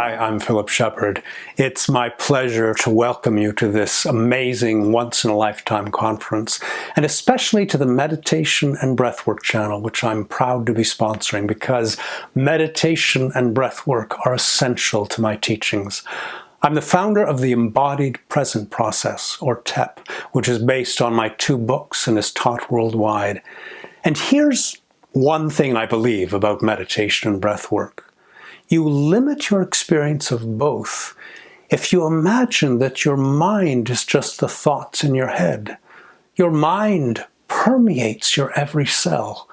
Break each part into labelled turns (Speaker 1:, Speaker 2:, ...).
Speaker 1: Hi, I'm Philip Shepard. It's my pleasure to welcome you to this amazing once-in-a-lifetime conference, and especially to the Meditation and Breathwork channel, which I'm proud to be sponsoring because meditation and breathwork are essential to my teachings. I'm the founder of the Embodied Present Process, or TEP, which is based on my 2 books and is taught worldwide. And here's one thing I believe about meditation and breathwork. You limit your experience of both if you imagine that your mind is just the thoughts in your head. Your mind permeates your every cell.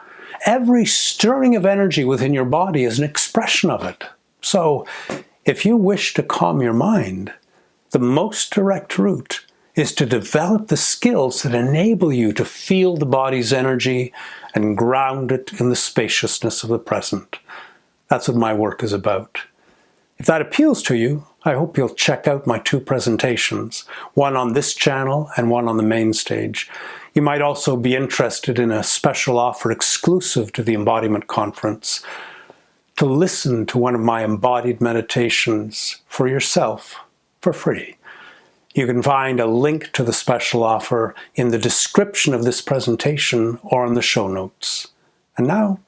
Speaker 1: Every stirring of energy within your body is an expression of it. So, if you wish to calm your mind, the most direct route is to develop the skills that enable you to feel the body's energy and ground it in the spaciousness of the present. That's what my work is about. If that appeals to you, I hope you'll check out my 2 presentations, one on this channel and one on the main stage. You might also be interested in a special offer exclusive to the Embodiment Conference to listen to one of my embodied meditations for yourself for free. You can find a link to the special offer in the description of this presentation or in the show notes. And now,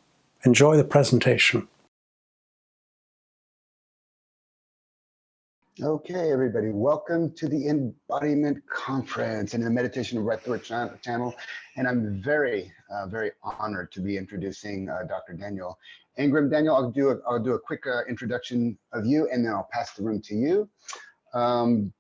Speaker 1: enjoy the presentation.
Speaker 2: Okay, everybody, welcome to the Embodiment Conference and the Meditation and Breathwork channel. And I'm very honored to be introducing Dr. Daniel Ingram. Daniel, I'll do a quick introduction of you, and then I'll pass the room to you.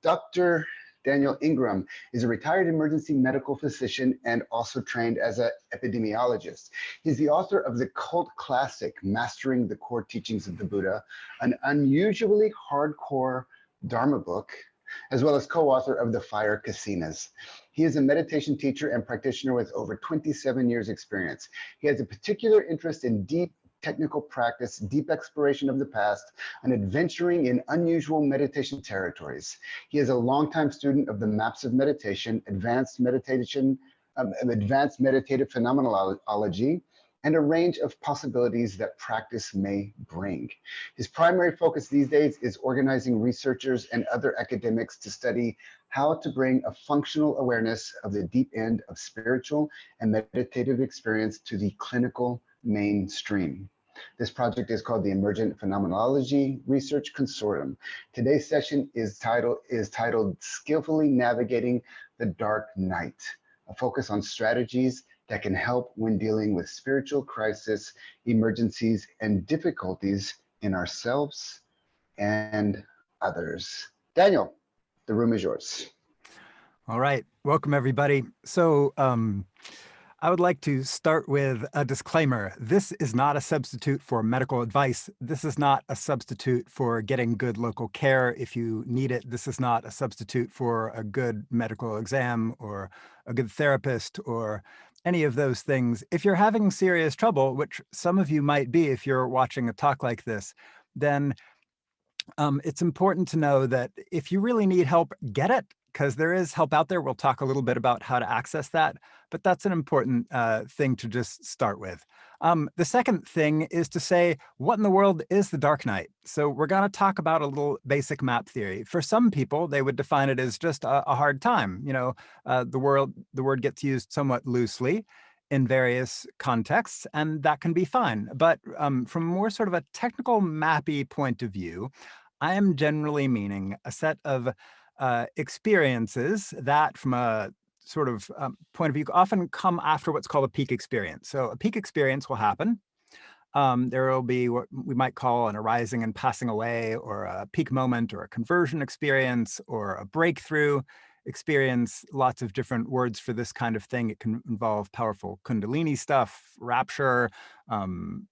Speaker 2: Dr. Daniel Ingram is a retired emergency medical physician and also trained as an epidemiologist. He's the author of the cult classic, Mastering the Core Teachings of the Buddha, an unusually hardcore Dharma book, as well as co-author of The Fire Kasinas. He is a meditation teacher and practitioner with over 27 years experience. He has a particular interest in deep technical practice, deep exploration of the past, and adventuring in unusual meditation territories. He is a longtime student of the Maps of Meditation, advanced meditative phenomenology, and a range of possibilities that practice may bring. His primary focus these days is organizing researchers and other academics to study how to bring a functional awareness of the deep end of spiritual and meditative experience to the clinical mainstream. This project is called the Emergent Phenomenology Research Consortium. Today's session is titled Skillfully Navigating the Dark Night, a focus on strategies that can help when dealing with spiritual crisis, emergencies, and difficulties in ourselves and others. Daniel, the room is yours.
Speaker 3: All right, welcome everybody. So I would like to start with a disclaimer. This is not a substitute for medical advice. This is not a substitute for getting good local care if you need it. This is not a substitute for a good medical exam or a good therapist or any of those things. If you're having serious trouble, which some of you might be if you're watching a talk like this, then it's important to know that if you really need help, get it, because there is help out there. We'll talk a little bit about how to access that, but that's an important thing to just start with. The second thing is to say, what in the world is the dark night? So we're going to talk about a little basic map theory. For some people, they would define it as just a hard time. You know, the word gets used somewhat loosely in various contexts, and that can be fine. But from more sort of a technical mappy point of view, I am generally meaning a set of experiences that from a sort of point of view often come after what's called a peak experience. So a peak experience will happen. There will be what we might call an arising and passing away, or a peak moment, or a conversion experience, or a breakthrough experience. Lots of different words for this kind of thing. It can involve powerful kundalini stuff, rapture,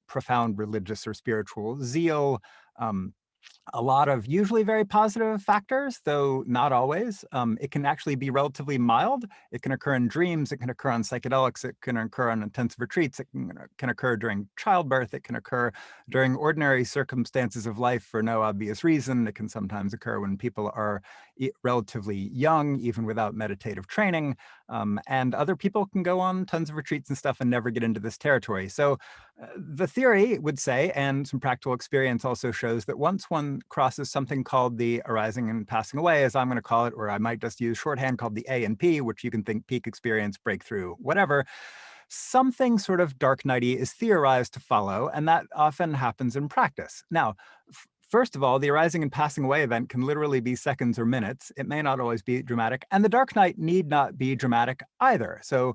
Speaker 3: profound religious or spiritual zeal, a lot of usually very positive factors, though not always. It can actually be relatively mild. It can occur in dreams. It can occur on psychedelics. It can occur on intensive retreats. It can occur during childbirth. It can occur during ordinary circumstances of life for no obvious reason. It can sometimes occur when people are relatively young, even without meditative training. And other people can go on tons of retreats and stuff and never get into this territory. So The theory would say, and some practical experience also shows, that once one crosses something called the arising and passing away, as I'm going to call it, or I might just use shorthand called the A and P, which you can think peak experience, breakthrough, whatever, something sort of dark nighty is theorized to follow, and that often happens in practice. Now, first of all, the arising and passing away event can literally be seconds or minutes. It may not always be dramatic, and the dark night need not be dramatic either. So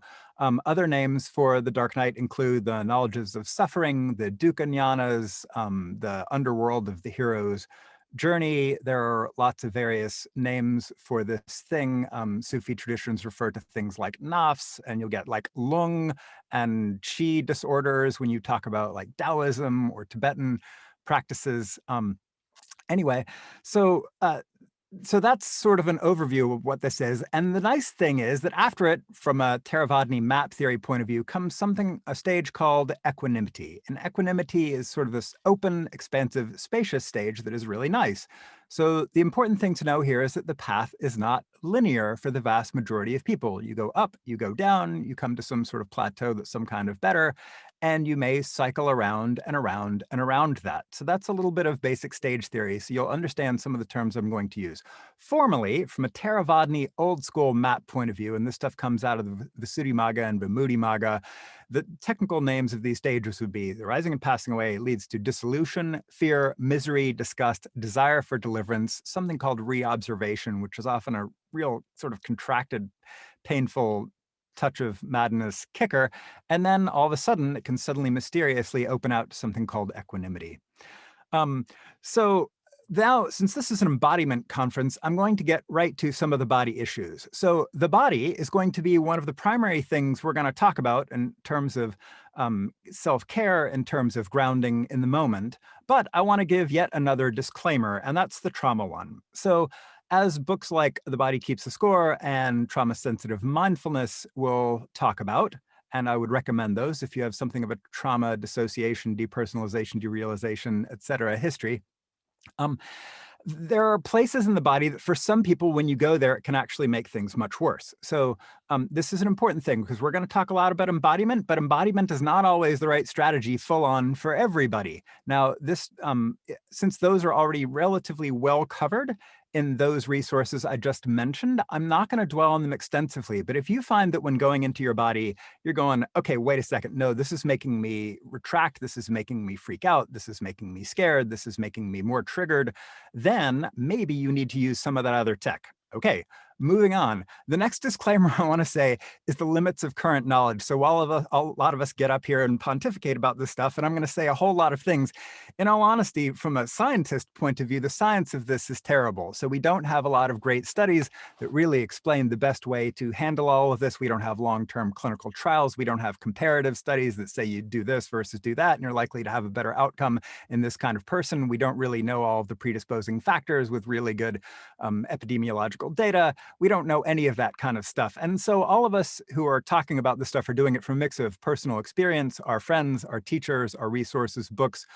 Speaker 3: other names for the dark night include the knowledges of suffering, the dukkha jnanas, the underworld of the hero's journey. There are lots of various names for this thing. Sufi traditions refer to things like nafs, and you'll get like lung and qi disorders when you talk about like Taoism or Tibetan practices. Anyway, so so that's sort of an overview of what this is. And the nice thing is that after it, from a Theravada map theory point of view, comes a stage called equanimity. And equanimity is sort of this open, expansive, spacious stage that is really nice. So the important thing to know here is that the path is not linear for the vast majority of people. You go up, you go down, you come to some sort of plateau that's some kind of better, and you may cycle around and around and around that. So that's a little bit of basic stage theory. So you'll understand some of the terms I'm going to use. Formally, from a Theravada old school map point of view, and this stuff comes out of the Visuddhimagga and Vimudimagga, the technical names of these stages would be: the rising and passing away leads to dissolution, fear, misery, disgust, desire for deliverance, something called reobservation, which is often a real sort of contracted, painful touch of madness kicker. And then all of a sudden, it can suddenly mysteriously open out to something called equanimity. So now, since this is an embodiment conference, I'm going to get right to some of the body issues. So the body is going to be one of the primary things we're going to talk about in terms of self-care, in terms of grounding in the moment. But I want to give yet another disclaimer, and that's the trauma one. So as books like The Body Keeps the Score and Trauma-Sensitive Mindfulness will talk about, and I would recommend those if you have something of a trauma, dissociation, depersonalization, derealization, et cetera, history. There are places in the body that for some people, when you go there, it can actually make things much worse. So this is an important thing because we're going to talk a lot about embodiment, but embodiment is not always the right strategy full on for everybody. Now, this since those are already relatively well covered in those resources I just mentioned, I'm not going to dwell on them extensively. But if you find that when going into your body, you're going, okay, wait a second, no, this is making me retract, this is making me freak out, this is making me scared, this is making me more triggered, then maybe you need to use some of that other tech. Okay, moving on. The next disclaimer I want to say is the limits of current knowledge. So while a lot of us get up here and pontificate about this stuff, and I'm going to say a whole lot of things, in all honesty, from a scientist point of view, the science of this is terrible. So we don't have a lot of great studies that really explain the best way to handle all of this. We don't have long-term clinical trials. We don't have comparative studies that say you do this versus do that, and you're likely to have a better outcome in this kind of person. We don't really know all of the predisposing factors with really good epidemiological data. We don't know any of that kind of stuff. And so all of us who are talking about this stuff are doing it from a mix of personal experience, our friends, our teachers, our resources, books,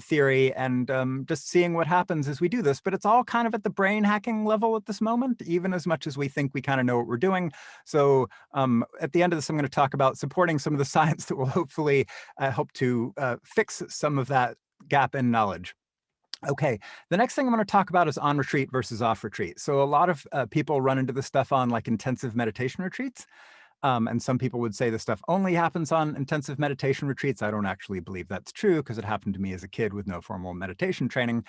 Speaker 3: theory, and just seeing what happens as we do this. But it's all kind of at the brain hacking level at this moment, even as much as we think we kind of know what we're doing. So at the end of this, I'm going to talk about supporting some of the science that will hopefully help to fix some of that gap in knowledge. Okay, the next thing I'm going to talk about is on retreat versus off retreat. So a lot of people run into this stuff on like intensive meditation retreats. And some people would say this stuff only happens on intensive meditation retreats. I don't actually believe that's true because it happened to me as a kid with no formal meditation training.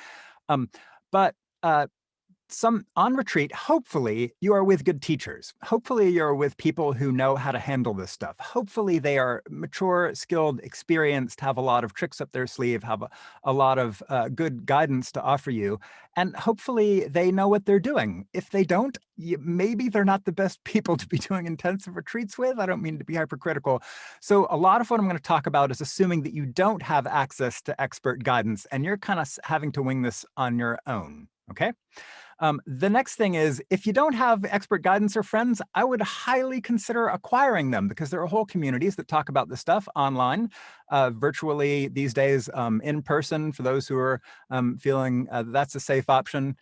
Speaker 3: But some on retreat, hopefully you are with good teachers. Hopefully you're with people who know how to handle this stuff. Hopefully they are mature, skilled, experienced, have a lot of tricks up their sleeve, have a lot of good guidance to offer you. And hopefully they know what they're doing. If they don't, maybe they're not the best people to be doing intensive retreats with. I don't mean to be hypercritical. So a lot of what I'm going to talk about is assuming that you don't have access to expert guidance and you're kind of having to wing this on your own. Okay. The next thing is, if you don't have expert guidance or friends, I would highly consider acquiring them because there are whole communities that talk about this stuff online, virtually these days, in person for those who are feeling that's a safe option.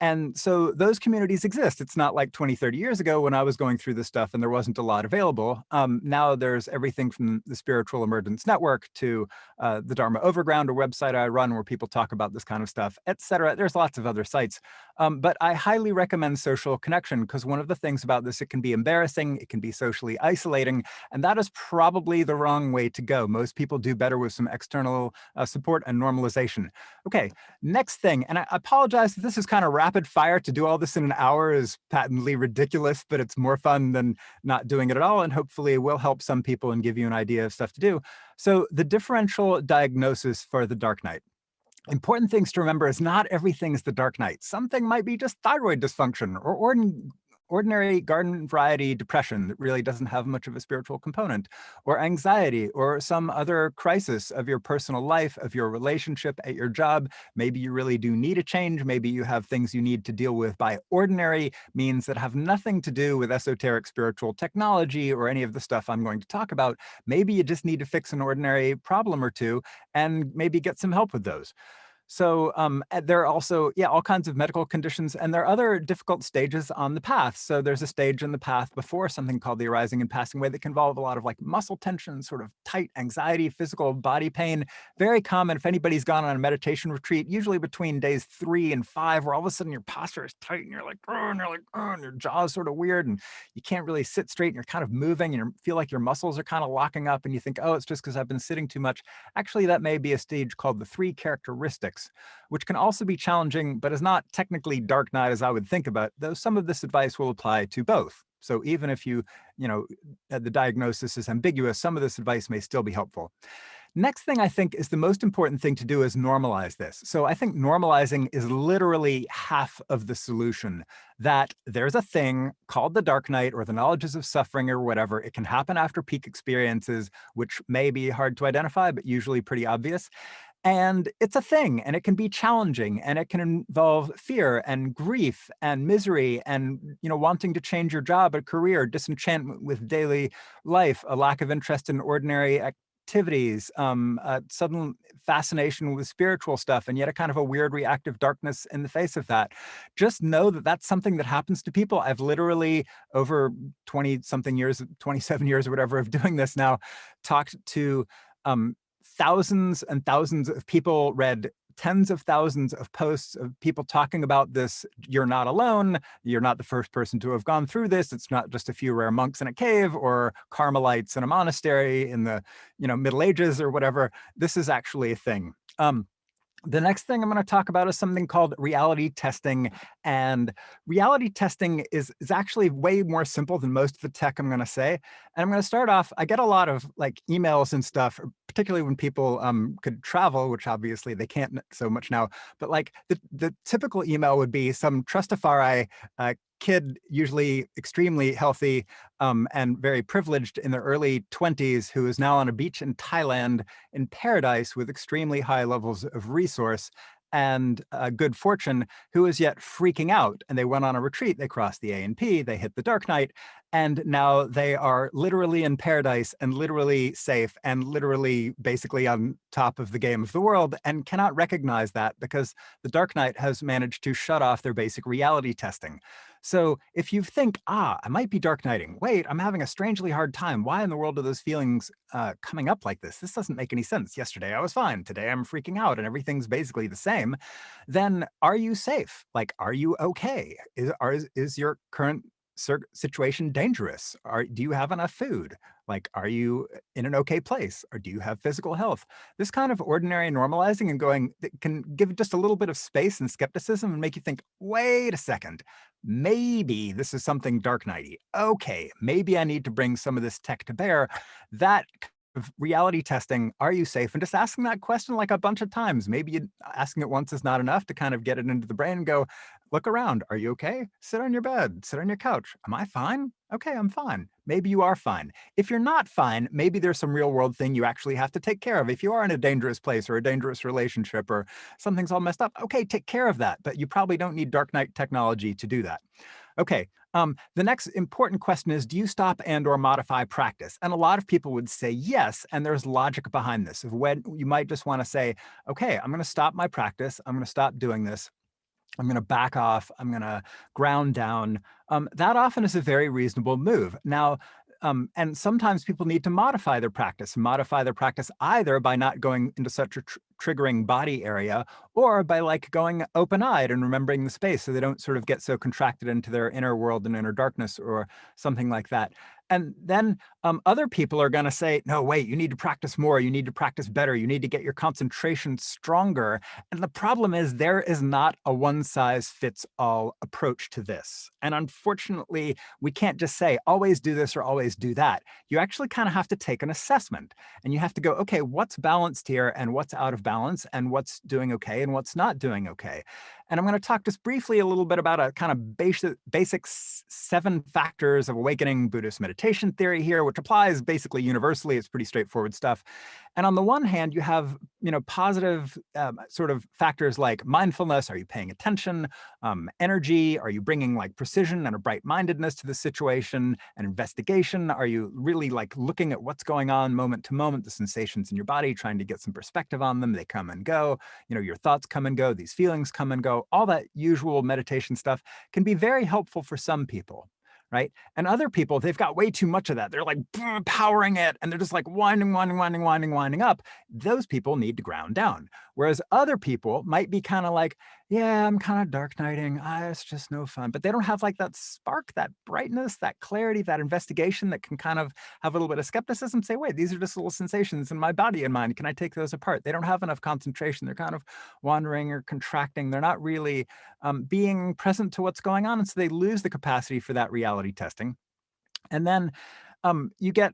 Speaker 3: And so those communities exist. It's not like 20, 30 years ago when I was going through this stuff and there wasn't a lot available. Now there's everything from the Spiritual Emergence Network to the Dharma Overground, a website I run where people talk about this kind of stuff, etc. There's lots of other sites. But I highly recommend social connection because one of the things about this, it can be embarrassing, it can be socially isolating, and that is probably the wrong way to go. Most people do better with some external support and normalization. Okay, next thing, and I apologize if this is kind of rapid fire. To do all this in an hour is patently ridiculous, but it's more fun than not doing it at all, and hopefully it will help some people and give you an idea of stuff to do. So the differential diagnosis for the dark night. Important things to remember is not everything is the dark night. Something might be just thyroid dysfunction or ordinary garden variety depression that really doesn't have much of a spiritual component, or anxiety, or some other crisis of your personal life, of your relationship at your job. Maybe you really do need a change. Maybe you have things you need to deal with by ordinary means that have nothing to do with esoteric spiritual technology or any of the stuff I'm going to talk about. Maybe you just need to fix an ordinary problem or two and maybe get some help with those. So there are also, all kinds of medical conditions, and there are other difficult stages on the path. So there's a stage in the path before something called the arising and passing away that can involve a lot of like muscle tension, sort of tight anxiety, physical body pain. Very common if anybody's gone on a meditation retreat, usually between days 3 and 5, where all of a sudden your posture is tight and you're like, oh, and you're like, oh, and your jaw is sort of weird and you can't really sit straight and you're kind of moving and you feel like your muscles are kind of locking up and you think, oh, it's just because I've been sitting too much. Actually, that may be a stage called the 3 characteristics, which can also be challenging, but is not technically dark night as I would think about, though some of this advice will apply to both. So even if the diagnosis is ambiguous, some of this advice may still be helpful. Next thing I think is the most important thing to do is normalize this. So I think normalizing is literally half of the solution, that there's a thing called the dark night or the knowledges of suffering or whatever. It can happen after peak experiences, which may be hard to identify, but usually pretty obvious. And it's a thing, and it can be challenging, and it can involve fear and grief and misery and wanting to change your job or career, disenchantment with daily life, a lack of interest in ordinary activities, a sudden fascination with spiritual stuff, and yet a kind of a weird reactive darkness in the face of that. Just know that that's something that happens to people. I've literally, over 20-something years, 27 years or whatever of doing this now, talked to thousands and thousands of people, read tens of thousands of posts of people talking about this. You're not alone. You're not the first person to have gone through this. It's not just a few rare monks in a cave or Carmelites in a monastery in the Middle Ages or whatever. This is actually a thing. The next thing I'm going to talk about is something called reality testing. And reality testing is actually way more simple than most of the tech I'm going to say. And I'm going to start off, I get a lot of like emails and stuff, particularly when people could travel, which obviously they can't so much now. But like the typical email would be some Trustafari kid, usually extremely healthy and very privileged in their early 20s, who is now on a beach in Thailand in paradise with extremely high levels of resource and good fortune, who is yet freaking out. And they went on a retreat, they crossed the A&P, they hit the dark night, and now they are literally in paradise and literally safe and literally basically on top of the game of the world and cannot recognize that because the dark night has managed to shut off their basic reality testing. So if you think, I might be dark nighting, wait, I'm having a strangely hard time. Why in the world are those feelings coming up like this? This doesn't make any sense. Yesterday I was fine. Today I'm freaking out and everything's basically the same. Then are you safe? Like, are you okay? Is your current situation dangerous? Do you have enough food? Like, are you in an okay place? Or do you have physical health? This kind of ordinary normalizing and going can give just a little bit of space and skepticism and make you think, wait a second, maybe this is something dark nighty. Okay, maybe I need to bring some of this tech to bear. That of reality testing, are you safe? And just asking that question like a bunch of times. Maybe asking it once is not enough to kind of get it into the brain and go, look around. Are you okay? Sit on your bed, sit on your couch. Am I fine? Okay, I'm fine. Maybe you are fine. If you're not fine, maybe there's some real world thing you actually have to take care of. If you are in a dangerous place or a dangerous relationship or something's all messed up, okay, take care of that. But you probably don't need dark night technology to do that. Okay, the next important question is, do you stop and or modify practice? And a lot of people would say yes, and there's logic behind this. Of when you might just want to say, okay, I'm going to stop my practice. I'm going to stop doing this. I'm going to back off, I'm going to ground down. That often is a very reasonable move. Now, and sometimes people need to modify their practice either by not going into such a triggering body area, or by like going open-eyed and remembering the space so they don't sort of get so contracted into their inner world and inner darkness or something like that. And then other people are going to say, no, wait, you need to practice more. You need to practice better. You need to get your concentration stronger. And the problem is there is not a one-size-fits-all approach to this. And unfortunately, we can't just say, always do this or always do that. You actually kind of have to take an assessment. And you have to go, okay, what's balanced here and what's out of balance and what's doing okay and what's not doing okay. And I'm going to talk just briefly a little bit about a kind of basic 7 factors of awakening Buddhist meditation theory here, which applies basically universally. It's pretty straightforward stuff. And on the one hand, you have, positive sort of factors like mindfulness. Are you paying attention? Energy. Are you bringing like precision and a bright-mindedness to the situation? And investigation. Are you really like looking at what's going on moment to moment, the sensations in your body, trying to get some perspective on them? They come and go. Your thoughts come and go. These feelings come and go. All that usual meditation stuff can be very helpful for some people. Right. And other people, they've got way too much of that. They're like powering it and they're just like winding up. Those people need to ground down. Whereas other people might be kind of like, yeah, I'm kind of dark nighting. It's just no fun. But they don't have like that spark, that brightness, that clarity, that investigation that can kind of have a little bit of skepticism. Say, wait, these are just little sensations in my body and mind. Can I take those apart? They don't have enough concentration. They're kind of wandering or contracting. They're not really being present to what's going on. And so they lose the capacity for that reality testing. And then you get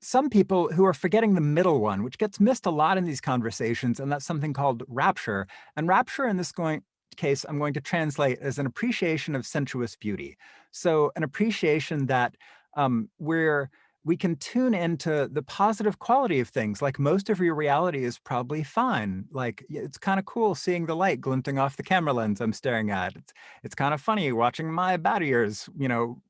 Speaker 3: some people who are forgetting the middle one, which gets missed a lot in these conversations, and that's something called rapture. And rapture in this case, I'm going to translate as an appreciation of sensuous beauty. So an appreciation that where we can tune into the positive quality of things. Like most of your reality is probably fine. Like it's kind of cool seeing the light glinting off the camera lens I'm staring at. It's kind of funny watching my bat ears,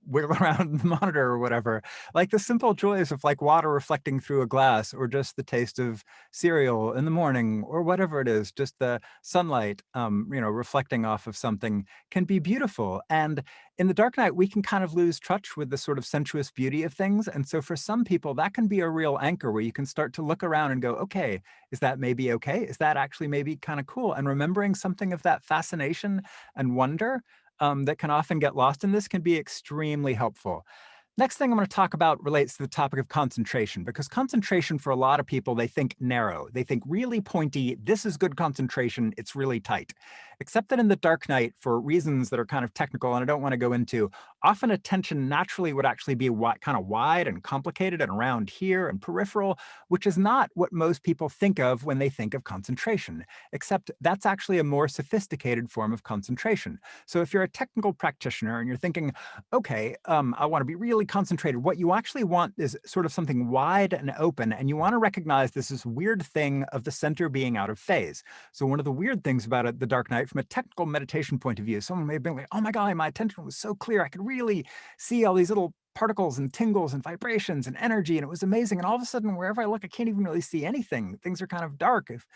Speaker 3: wiggle around the monitor or whatever. Like the simple joys of like water reflecting through a glass, or just the taste of cereal in the morning, or whatever it is, just the sunlight, reflecting off of something can be beautiful. And in the dark night, we can kind of lose touch with the sort of sensuous beauty of things. And so for some people, that can be a real anchor where you can start to look around and go, okay, is that maybe okay? Is that actually maybe kind of cool? And remembering something of that fascination and wonder that can often get lost in this can be extremely helpful. Next thing I'm going to talk about relates to the topic of concentration, because concentration for a lot of people, they think narrow. They think really pointy. This is good concentration. It's really tight. Except that in the dark night, for reasons that are kind of technical and I don't want to go into, often attention naturally would actually be kind of wide and complicated and around here and peripheral, which is not what most people think of when they think of concentration, except that's actually a more sophisticated form of concentration. So if you're a technical practitioner and you're thinking, okay, I want to be really concentrated, what you actually want is sort of something wide and open, and you want to recognize this weird thing of the center being out of phase. So one of the weird things about it, the dark night, from a technical meditation point of view, someone may have been like, oh my God, my attention was so clear. I could really see all these little particles and tingles and vibrations and energy, and it was amazing. And all of a sudden, wherever I look, I can't even really see anything. Things are kind of dark. If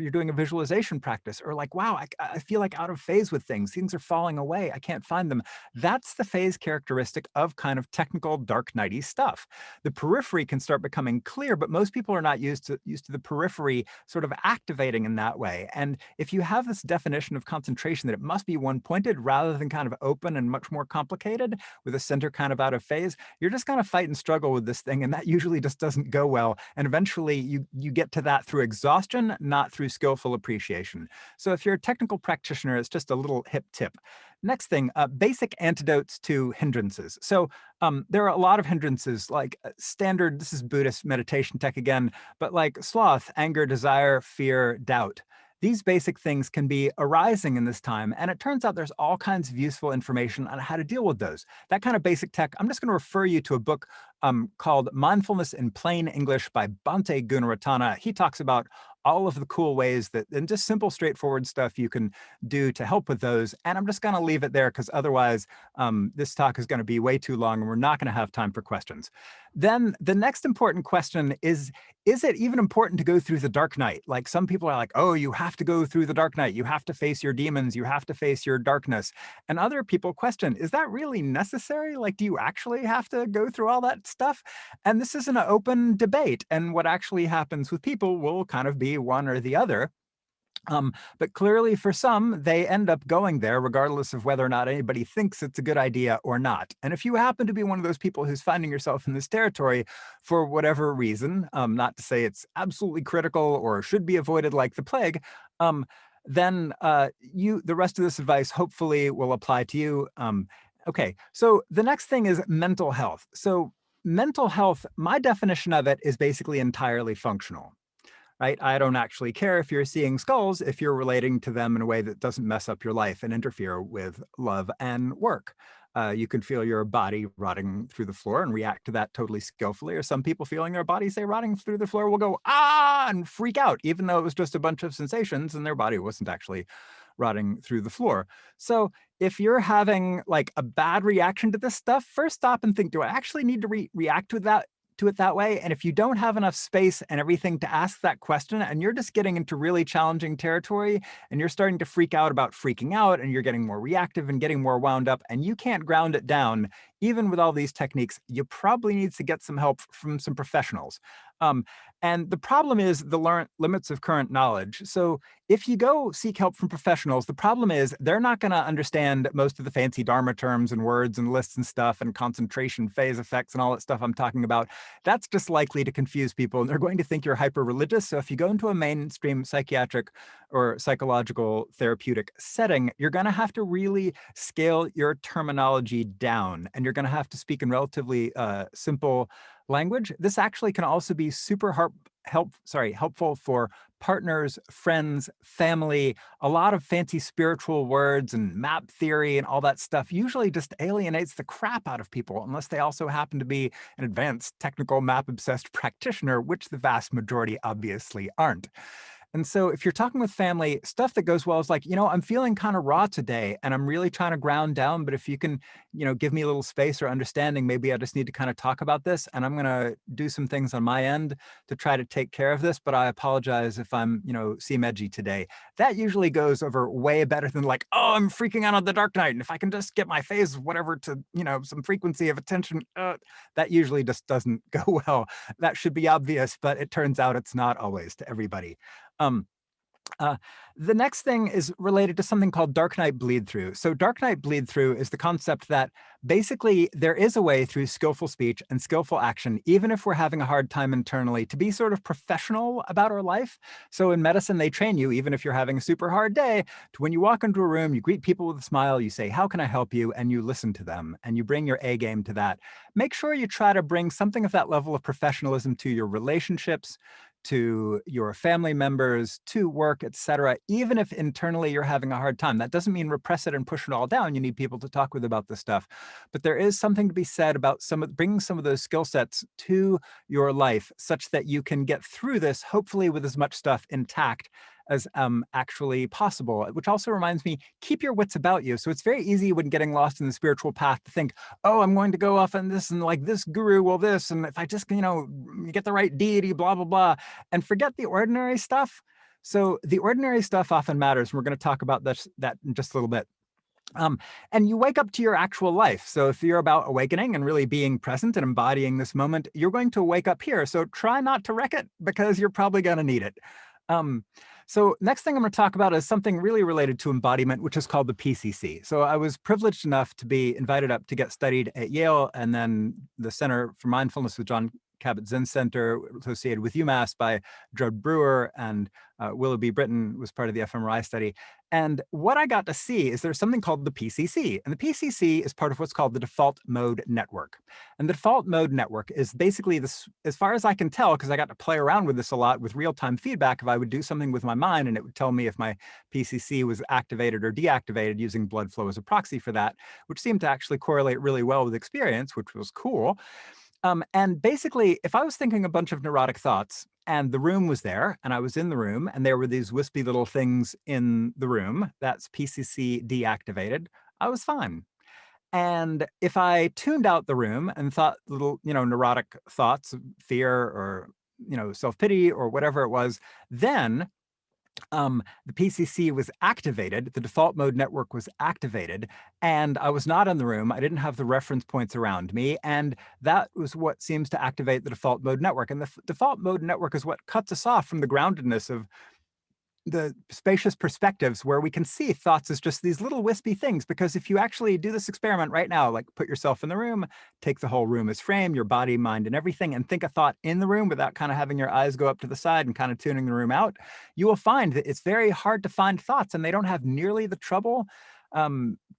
Speaker 3: you're doing a visualization practice, or like, wow, I feel like out of phase with things. Things are falling away. I can't find them. That's the phase characteristic of kind of technical dark nighty stuff. The periphery can start becoming clear, but most people are not used to the periphery sort of activating in that way. And if you have this definition of concentration that it must be one-pointed rather than kind of open and much more complicated with a center kind of out of phase, you're just going to fight and struggle with this thing, and that usually just doesn't go well. And eventually you get to that through exhaustion, not through skillful appreciation. So if you're a technical practitioner, it's just a little hip tip. Next thing, basic antidotes to hindrances. So there are a lot of hindrances, like standard, this is Buddhist meditation tech again, but like sloth, anger, desire, fear, doubt. These basic things can be arising in this time, and it turns out there's all kinds of useful information on how to deal with those. That kind of basic tech, I'm just going to refer you to a book called Mindfulness in Plain English by Bhante Gunaratana. He talks about all of the cool ways that, and just simple, straightforward stuff you can do to help with those. And I'm just going to leave it there because otherwise this talk is going to be way too long and we're not going to have time for questions. Then the next important question is it even important to go through the dark night? Like some people are like, oh, you have to go through the dark night. You have to face your demons. You have to face your darkness. And other people question, is that really necessary? Like, do you actually have to go through all that stuff? And this is an open debate. And what actually happens with people will kind of be one or the other. But clearly for some, they end up going there regardless of whether or not anybody thinks it's a good idea or not. And if you happen to be one of those people who's finding yourself in this territory for whatever reason, not to say it's absolutely critical or should be avoided like the plague, then the rest of this advice hopefully will apply to you. Okay, so the next thing is mental health. So mental health, my definition of it is basically entirely functional. Right? I don't actually care if you're seeing skulls if you're relating to them in a way that doesn't mess up your life and interfere with love and work. You can feel your body rotting through the floor and react to that totally skillfully, or some people feeling their body, say, rotting through the floor will go, ah, and freak out, even though it was just a bunch of sensations and their body wasn't actually rotting through the floor. So if you're having like a bad reaction to this stuff, first stop and think, do I actually need to react to it that way? And if you don't have enough space and everything to ask that question, and you're just getting into really challenging territory, and you're starting to freak out about freaking out, and you're getting more reactive and getting more wound up, and you can't ground it down, even with all these techniques, you probably need to get some help from some professionals. And the problem is the limits of current knowledge. So if you go seek help from professionals, the problem is they're not going to understand most of the fancy Dharma terms and words and lists and stuff and concentration phase effects and all that stuff I'm talking about. That's just likely to confuse people, and they're going to think you're hyper-religious. So if you go into a mainstream psychiatric or psychological therapeutic setting, you're going to have to really scale your terminology down, and you're going to have to speak in relatively simple language. This actually can also be super helpful for partners, friends, family. A lot of fancy spiritual words and map theory and all that stuff usually just alienates the crap out of people, unless they also happen to be an advanced technical map-obsessed practitioner, which the vast majority obviously aren't. And so if you're talking with family, stuff that goes well is like, I'm feeling kind of raw today and I'm really trying to ground down, but if you can, give me a little space or understanding, maybe I just need to kind of talk about this, and I'm going to do some things on my end to try to take care of this, but I apologize if I'm, seem edgy today. That usually goes over way better than like, oh, I'm freaking out on the dark night, and if I can just get my phase, whatever, to, some frequency of attention, that usually just doesn't go well. That should be obvious, but it turns out it's not always to everybody. Um, the next thing is related to something called dark night bleed through. So dark night bleed through is the concept that basically there is a way through skillful speech and skillful action, even if we're having a hard time internally, to be sort of professional about our life. So in medicine, they train you, even if you're having a super hard day, to when you walk into a room, you greet people with a smile, you say, how can I help you? And you listen to them and you bring your A game to that. Make sure you try to bring something of that level of professionalism to your relationships, to your family members, to work, etc., even if internally you're having a hard time. That doesn't mean repress it and push it all down. You need people to talk with about this stuff. But there is something to be said about bringing some of those skill sets to your life such that you can get through this, hopefully with as much stuff intact as actually possible. Which also reminds me, keep your wits about you. So it's very easy when getting lost in the spiritual path to think, oh, I'm going to go off on this, and like this guru will this, and if I just, get the right deity, blah, blah, blah, and forget the ordinary stuff. So the ordinary stuff often matters. We're going to talk about that in just a little bit. And you wake up to your actual life. So if you're about awakening and really being present and embodying this moment, you're going to wake up here. So try not to wreck it, because you're probably going to need it. So next thing I'm going to talk about is something really related to embodiment, which is called the PCC. So I was privileged enough to be invited up to get studied at Yale, and then the Center for Mindfulness with John Cabot Zen Center, associated with UMass by Judd Brewer, and Willoughby Britton was part of the fMRI study. And what I got to see is there's something called the PCC. And the PCC is part of what's called the default mode network. And the default mode network is basically this, as far as I can tell, because I got to play around with this a lot with real-time feedback, if I would do something with my mind and it would tell me if my PCC was activated or deactivated, using blood flow as a proxy for that, which seemed to actually correlate really well with experience, which was cool. And basically, if I was thinking a bunch of neurotic thoughts and the room was there and I was in the room and there were these wispy little things in the room, that's PCC deactivated, I was fine. And if I tuned out the room and thought little, neurotic thoughts of fear or, self-pity or whatever it was, then the PCC was activated, the default mode network was activated, and I was not in the room. I didn't have the reference points around me, and that was what seems to activate the default mode network. And the default mode network is what cuts us off from the groundedness of the spacious perspectives where we can see thoughts as just these little wispy things. Because if you actually do this experiment right now, like put yourself in the room, take the whole room as frame, your body, mind, and everything, and think a thought in the room without kind of having your eyes go up to the side and kind of tuning the room out, you will find that it's very hard to find thoughts, and they don't have nearly the trouble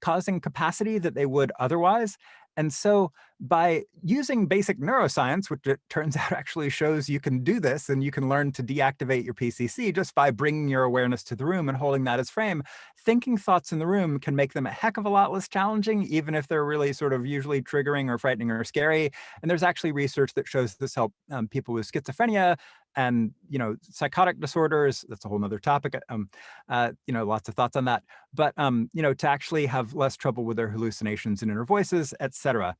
Speaker 3: causing capacity that they would otherwise. And so by using basic neuroscience, which it turns out actually shows you can do this and you can learn to deactivate your PCC just by bringing your awareness to the room and holding that as frame, thinking thoughts in the room can make them a heck of a lot less challenging, even if they're really sort of usually triggering or frightening or scary. And there's actually research that shows this help people with schizophrenia and, psychotic disorders. That's a whole nother topic. Lots of thoughts on that. But, to actually have less trouble with their hallucinations and inner voices, etc.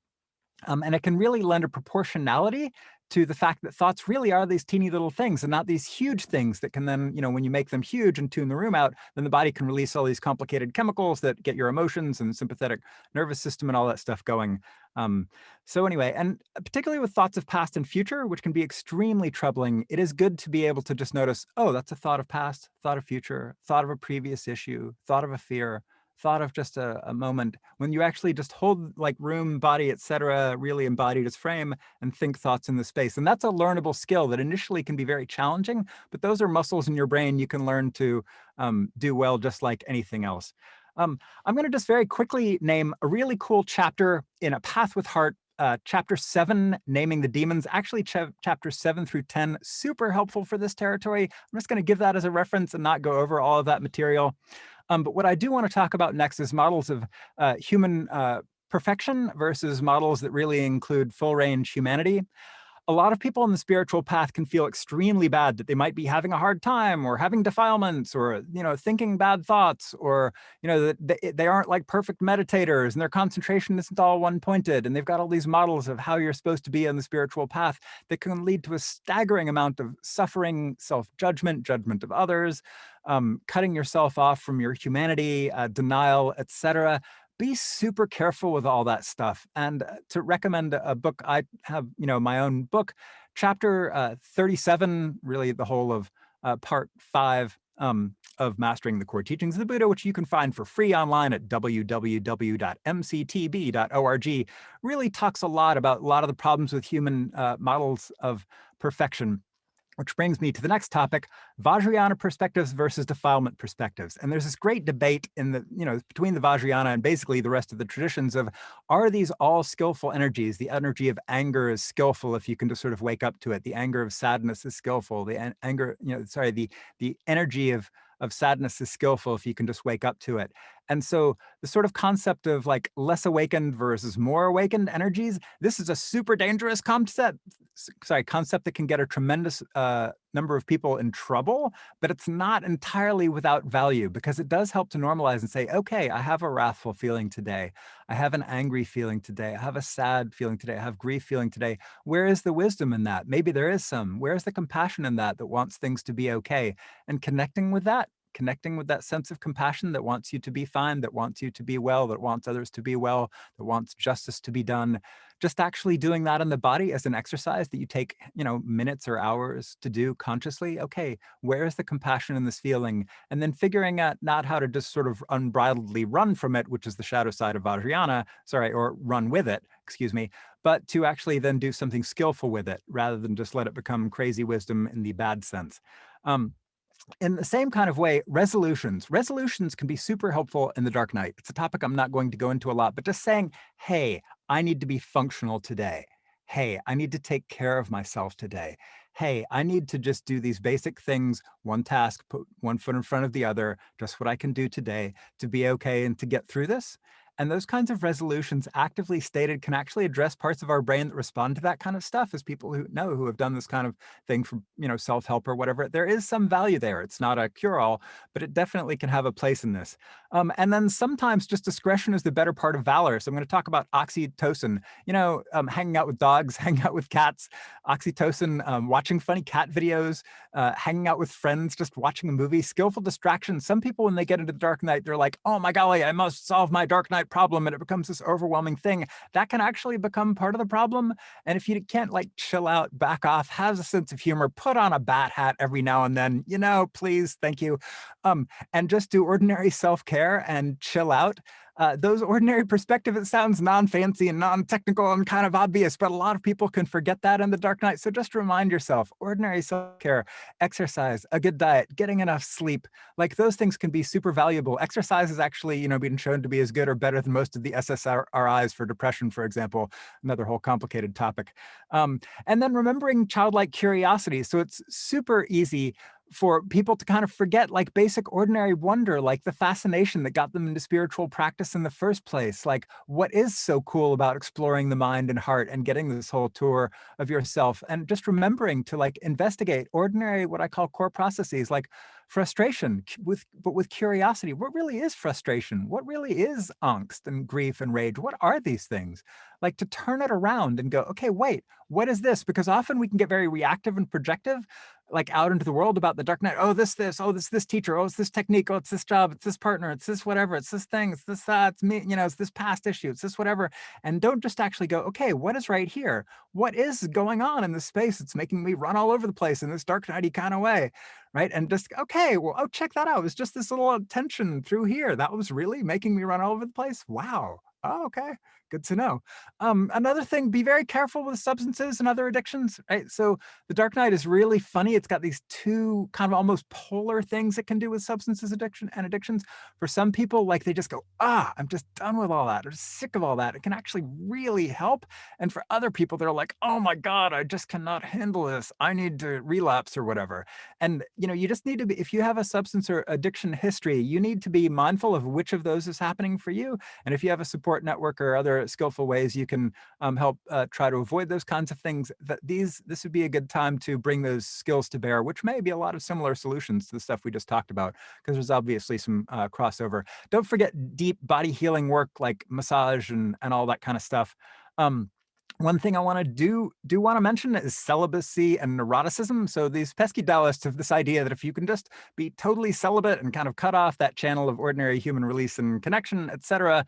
Speaker 3: And it can really lend a proportionality to the fact that thoughts really are these teeny little things and not these huge things that can then, when you make them huge and tune the room out, then the body can release all these complicated chemicals that get your emotions and sympathetic nervous system and all that stuff going. So anyway, and particularly with thoughts of past and future, which can be extremely troubling, it is good to be able to just notice, oh, that's a thought of past, thought of future, thought of a previous issue, thought of a fear, thought of just a moment, when you actually just hold like room, body, etc., really embodied as frame and think thoughts in the space. And that's a learnable skill that initially can be very challenging, but those are muscles in your brain you can learn to do well, just like anything else. I'm going to just very quickly name a really cool chapter in A Path with Heart, chapter 7, naming the demons, actually chapters 7 through 10, super helpful for this territory. I'm just going to give that as a reference and not go over all of that material. But what I do want to talk about next is models of human perfection versus models that really include full range humanity. A lot of people on the spiritual path can feel extremely bad that they might be having a hard time or having defilements or, thinking bad thoughts, or, that they aren't like perfect meditators and their concentration isn't all one pointed. And they've got all these models of how you're supposed to be on the spiritual path that can lead to a staggering amount of suffering, self-judgment, judgment of others, cutting yourself off from your humanity, denial, etc. Be super careful with all that stuff. And to recommend a book, I have, my own book, chapter 37, really the whole of part 5 of Mastering the Core Teachings of the Buddha, which you can find for free online at www.mctb.org, really talks a lot about a lot of the problems with human models of perfection. Which brings me to the next topic, Vajrayana perspectives versus defilement perspectives. And there's this great debate in the, between the Vajrayana and basically the rest of the traditions of, are these all skillful energies? The energy of anger is skillful if you can just sort of wake up to it. The anger of sadness is skillful. The anger, the energy of sadness is skillful if you can just wake up to it. And so the sort of concept of like less awakened versus more awakened energies, this is a super dangerous concept that can get a tremendous number of people in trouble, but it's not entirely without value, because it does help to normalize and say, okay, I have a wrathful feeling today. I have an angry feeling today. I have a sad feeling today. I have grief feeling today. Where is the wisdom in that? Maybe there is some. Where is the compassion in that wants things to be okay? And connecting with that sense of compassion that wants you to be fine, that wants you to be well, that wants others to be well, that wants justice to be done. Just actually doing that in the body as an exercise that you take, minutes or hours to do consciously. Okay, where is the compassion in this feeling? And then figuring out not how to just sort of unbridledly run from it, which is the shadow side of Vajrayana, or run with it, but to actually then do something skillful with it rather than just let it become crazy wisdom in the bad sense. In the same kind of way, resolutions can be super helpful in the dark night. It's a topic I'm not going to go into a lot, but just saying, hey, I need to be functional today. Hey, I need to take care of myself today. Hey, I need to just do these basic things, one task, put one foot in front of the other, just what I can do today to be okay and to get through this. And those kinds of resolutions, actively stated, can actually address parts of our brain that respond to that kind of stuff. As people who have done this kind of thing for, self-help or whatever, there is some value there. It's not a cure-all, but it definitely can have a place in this. And then sometimes just discretion is the better part of valor. So I'm going to talk about oxytocin, hanging out with dogs, hanging out with cats, oxytocin, watching funny cat videos, hanging out with friends, just watching a movie, skillful distraction. Some people, when they get into the dark night, they're like, oh my golly, I must solve my dark night problem. And it becomes this overwhelming thing that can actually become part of the problem. And if you can't chill out, back off, have a sense of humor, put on a bat hat every now and then, please, thank you. And just do ordinary self-care and chill out. Those ordinary perspective, it sounds non-fancy and non-technical and kind of obvious, but a lot of people can forget that in the dark night. So just remind yourself, ordinary self-care, exercise, a good diet, getting enough sleep, those things can be super valuable. Exercise is actually, been shown to be as good or better than most of the SSRIs for depression, for example, another whole complicated topic. And then remembering childlike curiosity. So it's super easy for people to kind of forget basic ordinary wonder, the fascination that got them into spiritual practice in the first place. What is so cool about exploring the mind and heart and getting this whole tour of yourself, and just remembering to investigate ordinary, what I call core processes, like frustration but with curiosity. What really is frustration? What really is angst and grief and rage? What are these things? To turn it around and go, okay, wait, what is this? Because often we can get very reactive and projective, out into the world about the dark night. Oh, this, oh, this teacher, oh, it's this technique, oh, it's this job, it's this partner, it's this whatever, it's this thing, it's this, it's me, it's this past issue, it's this whatever. And don't just actually go, okay, what is right here? What is going on in this space? It's making me run all over the place in this dark nighty kind of way, right? And just, okay, well, oh, check that out. It was just this little tension through here. That was really making me run all over the place. Wow. Oh, okay. Good to know. Another thing, be very careful with substances and other addictions, right? So the dark night is really funny. It's got these two kind of almost polar things it can do with substances addiction and addictions. For some people, they just go, I'm just done with all that. I'm sick of all that. It can actually really help. And for other people, they're like, oh my God, I just cannot handle this. I need to relapse or whatever. And, you just need to be, if you have a substance or addiction history, you need to be mindful of which of those is happening for you. And if you have a support network or other skillful ways you can help try to avoid those kinds of things, this would be a good time to bring those skills to bear, which may be a lot of similar solutions to the stuff we just talked about, because there's obviously some crossover. Don't forget deep body healing work like massage and all that kind of stuff. One thing I want to want to mention is celibacy and neuroticism. So these pesky Taoists have this idea that if you can just be totally celibate and kind of cut off that channel of ordinary human release and connection, etc.,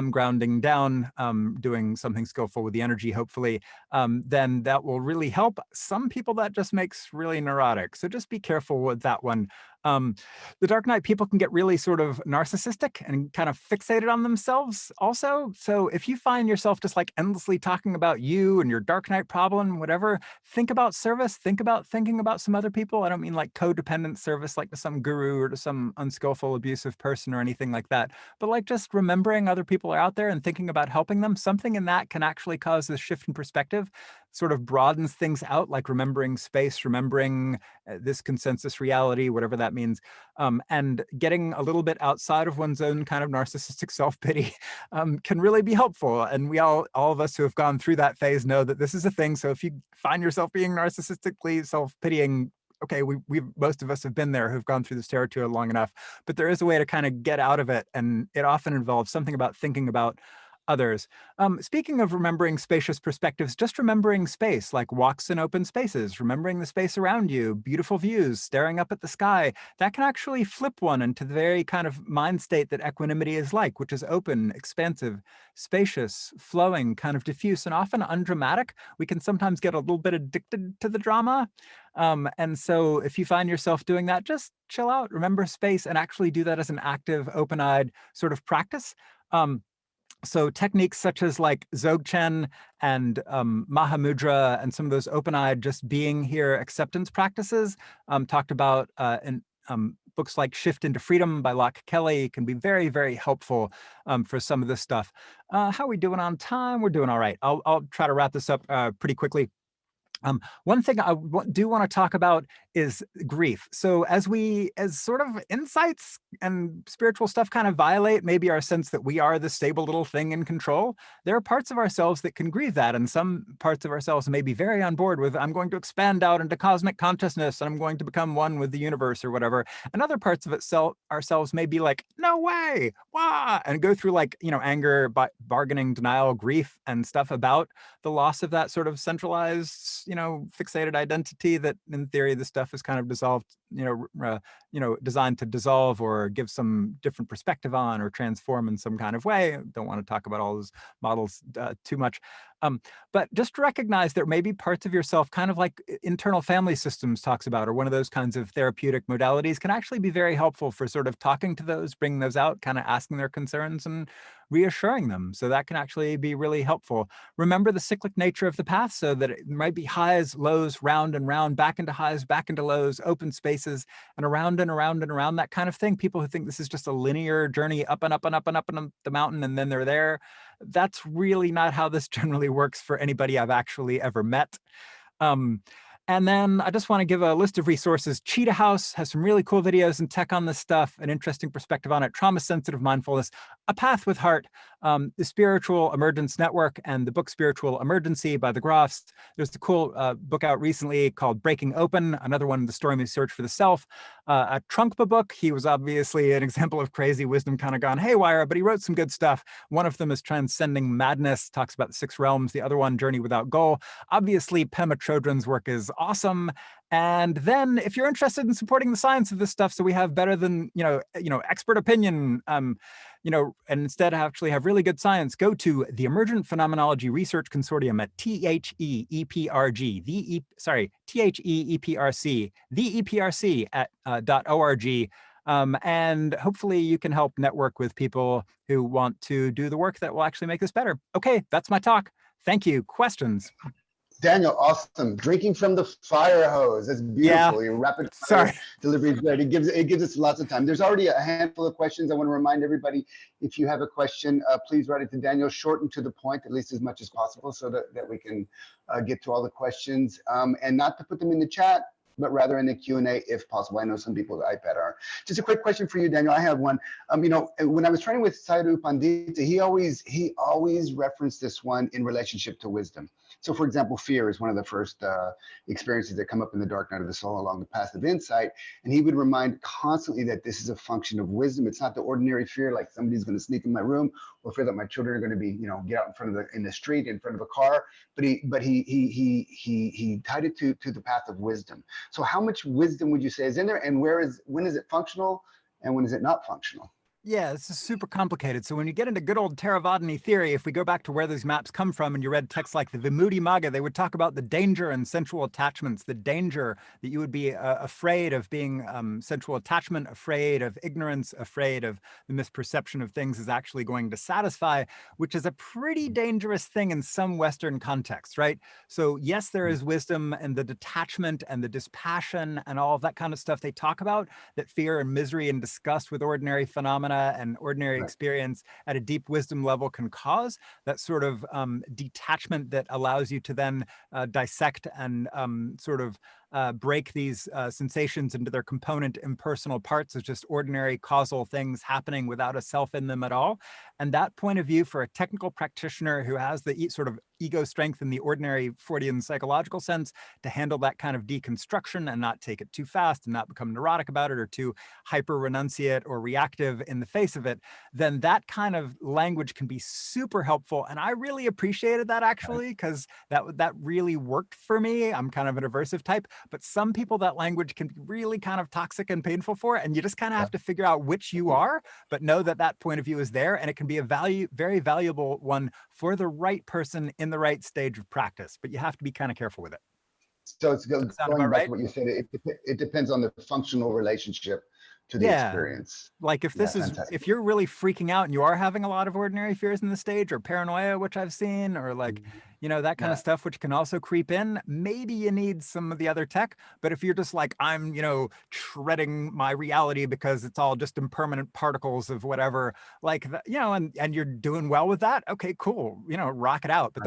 Speaker 3: grounding down, doing something skillful with the energy, hopefully, then that will really help. Some people that just makes really neurotic. So just be careful with that one. The dark night, people can get really sort of narcissistic and kind of fixated on themselves also. So if you find yourself just endlessly talking about you and your dark night problem, whatever, think about service, thinking about some other people. I don't mean codependent service, to some guru or to some unskillful, abusive person or anything like that, but just remembering other people are out there and thinking about helping them. Something in that can actually cause this shift in perspective, sort of broadens things out, remembering space, remembering this consensus reality, whatever that means, and getting a little bit outside of one's own kind of narcissistic self-pity can really be helpful. And we all of us who have gone through that phase know that this is a thing. So if you find yourself being narcissistically self-pitying, okay, we most of us have been there who've gone through this territory long enough, but there is a way to kind of get out of it. And it often involves something about thinking about others. Speaking of remembering spacious perspectives, just remembering space, like walks in open spaces, remembering the space around you, beautiful views, staring up at the sky, that can actually flip one into the very kind of mind state that equanimity is like, which is open, expansive, spacious, flowing, kind of diffuse, and often undramatic. We can sometimes get a little bit addicted to the drama. And so if you find yourself doing that, just chill out, remember space, and actually do that as an active, open-eyed sort of practice. So techniques such as Dzogchen and Mahamudra and some of those open-eyed just being here acceptance practices talked about in books like Shift into Freedom by Locke Kelly can be very, very helpful for some of this stuff. How are we doing on time? We're doing all right. I'll try to wrap this up pretty quickly. One thing I do want to talk about is grief. So as sort of insights and spiritual stuff kind of violate maybe our sense that we are the stable little thing in control, there are parts of ourselves that can grieve that. And some parts of ourselves may be very on board with, I'm going to expand out into cosmic consciousness and I'm going to become one with the universe or whatever. And other parts of ourselves may be like, no way, wah, and go through like, anger, bargaining, denial, grief, and stuff about the loss of that sort of centralized, fixated identity that in theory the stuff is kind of dissolved, designed to dissolve or give some different perspective on or transform in some kind of way. Don't want to talk about all those models too much. But just recognize there may be parts of yourself, kind of like internal family systems talks about, or one of those kinds of therapeutic modalities can actually be very helpful for sort of talking to those, bringing those out, kind of asking their concerns and reassuring them. So that can actually be really helpful. Remember the cyclic nature of the path, so that it might be highs, lows, round and round, back into highs, back into lows, open spaces, and around and around and around, that kind of thing. People who think this is just a linear journey up and up and up and up and up the mountain and then they're there, that's really not how this generally works for anybody I've actually ever met. And then I just want to give a list of resources. Cheetah House has some really cool videos and tech on this stuff, an interesting perspective on it. Trauma-sensitive mindfulness, A Path with Heart, the Spiritual Emergence Network, and the book Spiritual Emergency by the Groffs. There's the cool book out recently called Breaking Open, another one, The Stormy Search for the Self. A Trungpa book. He was obviously an example of crazy wisdom kind of gone haywire, but he wrote some good stuff. One of them is Transcending Madness, talks about the 6 realms. The other one, Journey Without Goal. Obviously, Pema Chodron's work is awesome. And then if you're interested in supporting the science of this stuff, so we have better than, expert opinion, and instead actually have really good science, go to the Emergent Phenomenology Research Consortium at THEEPRC, the EPRC at .org. And hopefully you can help network with people who want to do the work that will actually make this better. Okay, that's my talk. Thank you. Questions?
Speaker 2: Daniel, awesome. Drinking from the fire hose. That's beautiful.
Speaker 3: Yeah.
Speaker 2: Your rapid fire delivery is great. It gives us lots of time. There's already a handful of questions. I want to remind everybody, if you have a question, please write it to Daniel, short and to the point, at least as much as possible, so that we can get to all the questions. And not to put them in the chat, but rather in the Q&A if possible. I know some people with iPad are. Just a quick question for you, Daniel. I have one. When I was training with Sadhu Pandita, he always referenced this one in relationship to wisdom. So for example, fear is one of the first experiences that come up in the dark night of the soul along the path of insight. And he would remind constantly that this is a function of wisdom. It's not the ordinary fear, like somebody's going to sneak in my room, or fear that my children are going to be, get out in the street, in front of a car. But he tied it to the path of wisdom. So how much wisdom would you say is in there, and when is it functional and when is it not functional?
Speaker 3: Yeah, this is super complicated. So when you get into good old Theravadini theory, if we go back to where these maps come from and you read texts like the Vimudimagga, they would talk about the danger in sensual attachments, the danger that you would be afraid of being sensual attachment, afraid of ignorance, afraid of the misperception of things is actually going to satisfy, which is a pretty dangerous thing in some Western contexts, right? So yes, there is wisdom and the detachment and the dispassion and all of that kind of stuff they talk about, that fear and misery and disgust with ordinary phenomena and ordinary experience at a deep wisdom level can cause, that sort of detachment that allows you to then dissect and break these sensations into their component impersonal parts as just ordinary causal things happening without a self in them at all. And that point of view for a technical practitioner who has the sort of ego strength in the ordinary Freudian psychological sense to handle that kind of deconstruction and not take it too fast and not become neurotic about it or too hyper renunciate or reactive in the face of it, then that kind of language can be super helpful. And I really appreciated that actually, because that really worked for me. I'm kind of an aversive type, but some people that language can be really kind of toxic and painful for, and you just kind of have to figure out which you are, but know that that point of view is there, and it can be a very valuable one for the right person in the right stage of practice, but you have to be kind of careful with it.
Speaker 2: So it's going back to what you said, it depends on the functional relationship to the experience.
Speaker 3: Like if you're really freaking out and you are having a lot of ordinary fears in the stage, or paranoia, which I've seen, or like, that kind of stuff, which can also creep in, maybe you need some of the other tech. But if you're just like, I'm, shredding my reality because it's all just impermanent particles of whatever, like, and you're doing well with that. Okay, cool. Rock it out. But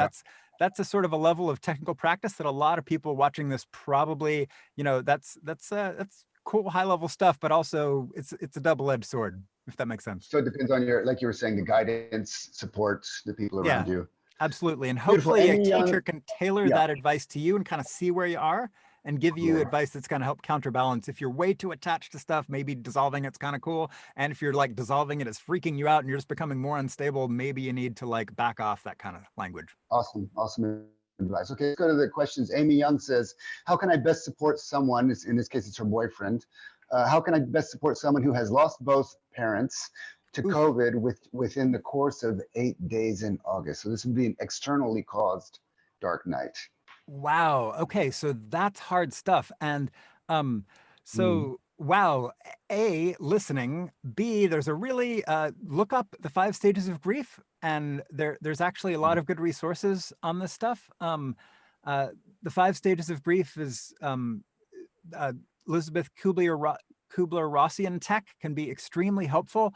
Speaker 3: that's a sort of a level of technical practice that a lot of people watching this probably, that's cool high level stuff, but also it's a double-edged sword, if that makes sense.
Speaker 2: So it depends on your, like you were saying, the guidance, support, the people
Speaker 3: Yeah,
Speaker 2: around you.
Speaker 3: absolutely. And
Speaker 2: Beautiful.
Speaker 3: hopefully a
Speaker 2: Amy
Speaker 3: teacher
Speaker 2: Young,
Speaker 3: can tailor
Speaker 2: yeah,
Speaker 3: that advice to you and kind of see where you are and give you
Speaker 2: cool.
Speaker 3: advice that's going to help counterbalance. If you're way too attached to stuff, maybe dissolving it's kind of cool. And if you're like dissolving it is freaking you out and you're just becoming more unstable, maybe you need to like back off that kind of language.
Speaker 2: Awesome, awesome advice. Okay, let's go to the questions. Amy Young says, how can I best support someone, in this case it's her boyfriend, how can I best support someone who has lost both parents to
Speaker 3: Oof.
Speaker 2: COVID within the course of 8 days in August? So this would be an externally caused dark night.
Speaker 3: Wow. Okay, so that's hard stuff. And wow, A, listening. B, there's a really look up the 5 stages of grief, and there's actually a lot of good resources on this stuff. The 5 stages of grief is Elizabeth Kubler-Rossian tech can be extremely helpful.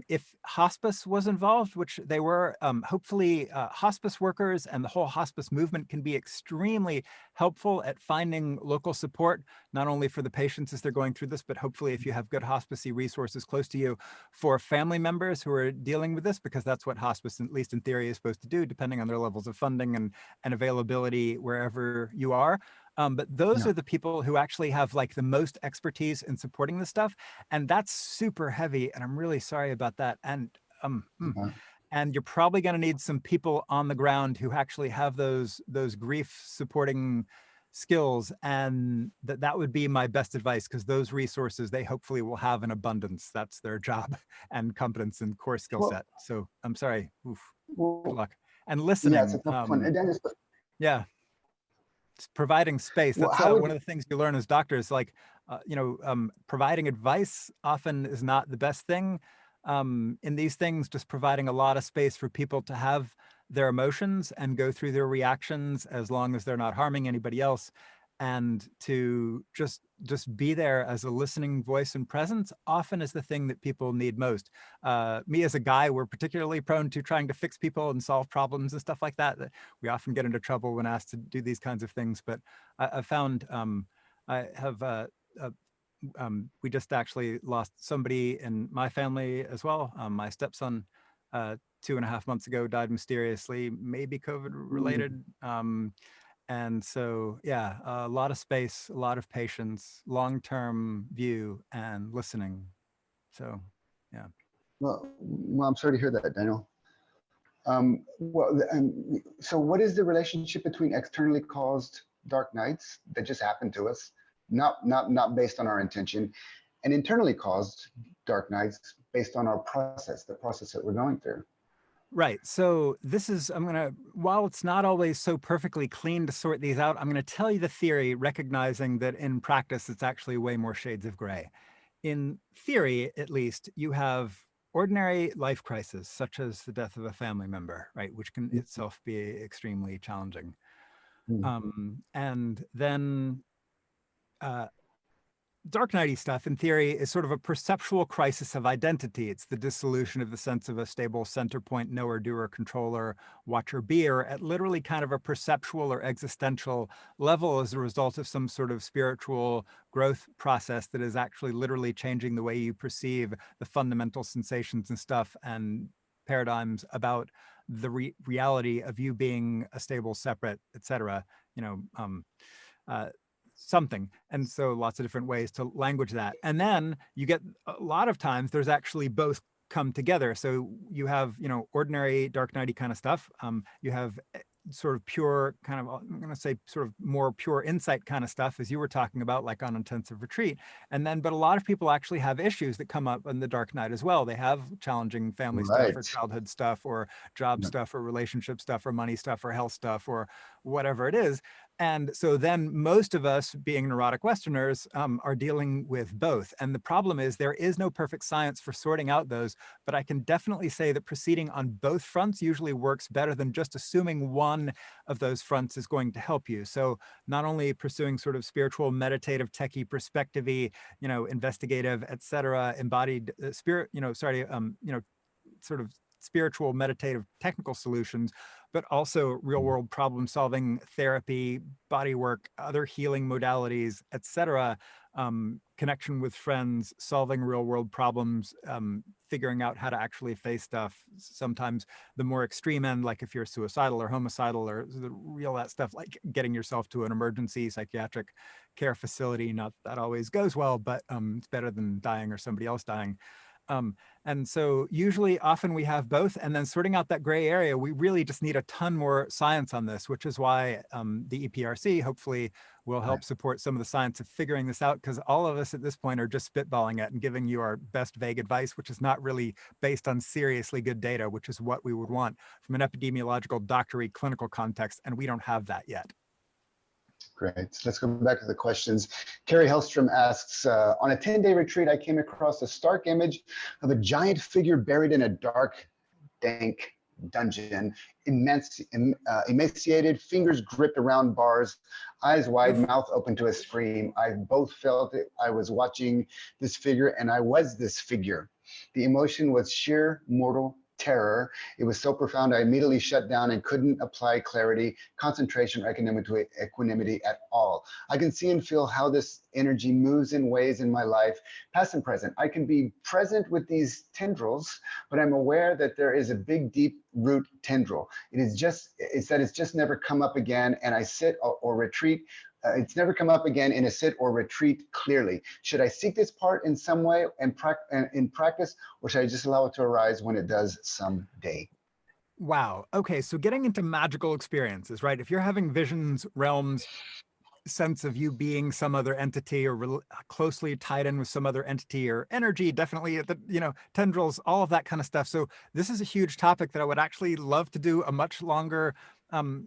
Speaker 3: If hospice was involved, which they were, hopefully hospice workers and the whole hospice movement can be extremely helpful at finding local support, not only for the patients as they're going through this, but hopefully if you have good hospice-y resources close to you for family members who are dealing with this, because that's what hospice, at least in theory, is supposed to do, depending on their levels of funding and availability wherever you are. But those are the people who actually have like the most expertise in supporting this stuff. And that's super heavy. And I'm really sorry about that. And and you're probably going to need some people on the ground who actually have those grief supporting skills. And that would be my best advice, because those resources, they hopefully will have in abundance. That's their job and competence and core skill set. So I'm sorry. Oof. Good luck. And listening.
Speaker 2: Yeah, it's a tough one. And Dennis,
Speaker 3: yeah. Providing space. That's one of the things you learn as doctors, like, providing advice often is not the best thing. In these things, just providing a lot of space for people to have their emotions and go through their reactions as long as they're not harming anybody else, and to just be there as a listening voice and presence often is the thing that people need most. Me as a guy, we're particularly prone to trying to fix people and solve problems and stuff like that. We often get into trouble when asked to do these kinds of things. But I've found we just actually lost somebody in my family as well. My stepson 2.5 months ago died mysteriously, maybe COVID related. And so, yeah, a lot of space, a lot of patience, long-term view, and listening. So, yeah.
Speaker 2: Well, I'm sorry to hear that, Daniel. So what is the relationship between externally caused dark nights that just happen to us, not based on our intention, and internally caused dark nights based on our process, the process that we're going through?
Speaker 3: Right. So this is, while it's not always so perfectly clean to sort these out, I'm going to tell you the theory, recognizing that in practice, it's actually way more shades of gray. In theory, at least, you have ordinary life crises, such as the death of a family member, right, which can itself be extremely challenging. And then dark nighty stuff, in theory, is sort of a perceptual crisis of identity. It's the dissolution of the sense of a stable center point, knower, doer, controller, watcher, beer, at literally kind of a perceptual or existential level as a result of some sort of spiritual growth process that is actually literally changing the way you perceive the fundamental sensations and stuff and paradigms about the reality of you being a stable, separate, etc. Something. And so lots of different ways to language that. And then you get a lot of times there's actually both come together. So you have, ordinary dark nighty kind of stuff. You have sort of pure kind of, I'm going to say sort of more pure insight kind of stuff, as you were talking about, like on intensive retreat. And then, but a lot of people actually have issues that come up in the dark night as well. They have challenging family stuff or childhood stuff or job stuff or relationship stuff or money stuff or health stuff or whatever it is. And so then most of us, being neurotic Westerners, are dealing with both. And the problem is there is no perfect science for sorting out those, but I can definitely say that proceeding on both fronts usually works better than just assuming one of those fronts is going to help you. So not only pursuing sort of spiritual, meditative, techie, perspective-y, investigative, et cetera, embodied spirit, sort of spiritual, meditative, technical solutions, but also real world problem solving, therapy, body work, other healing modalities, etc. Connection with friends, solving real world problems, figuring out how to actually face stuff. Sometimes the more extreme end, like if you're suicidal or homicidal or the real that stuff, like getting yourself to an emergency psychiatric care facility. Not that always goes well, but it's better than dying or somebody else dying. And so usually often we have both, and then sorting out that gray area, we really just need a ton more science on this, which is why the EPRC hopefully will help support some of the science of figuring this out, because all of us at this point are just spitballing it and giving you our best vague advice, which is not really based on seriously good data, which is what we would want from an epidemiological, doctory, clinical context, and we don't have that yet.
Speaker 2: Great. So let's go back to the questions. Carrie Hellstrom asks, on a 10-day retreat, I came across a stark image of a giant figure buried in a dark, dank dungeon, emaciated, fingers gripped around bars, eyes wide, mouth open to a scream. I both felt it. I was watching this figure and I was this figure. The emotion was sheer mortal terror. It was so profound, I immediately shut down and couldn't apply clarity, concentration, or equanimity at all. I can see and feel how this energy moves in ways in my life, past and present. I can be present with these tendrils, but I'm aware that there is a big, deep root tendril. It's that it's just never come up again, and I sit or retreat. It's never come up again in a sit or retreat clearly. Should I seek this part in some way and in practice, or should I just allow it to arise when it does someday?
Speaker 3: Wow. Okay. So getting into magical experiences, right? If you're having visions, realms, sense of you being some other entity or closely tied in with some other entity or energy, definitely the tendrils, all of that kind of stuff. So this is a huge topic that I would actually love to do a much longer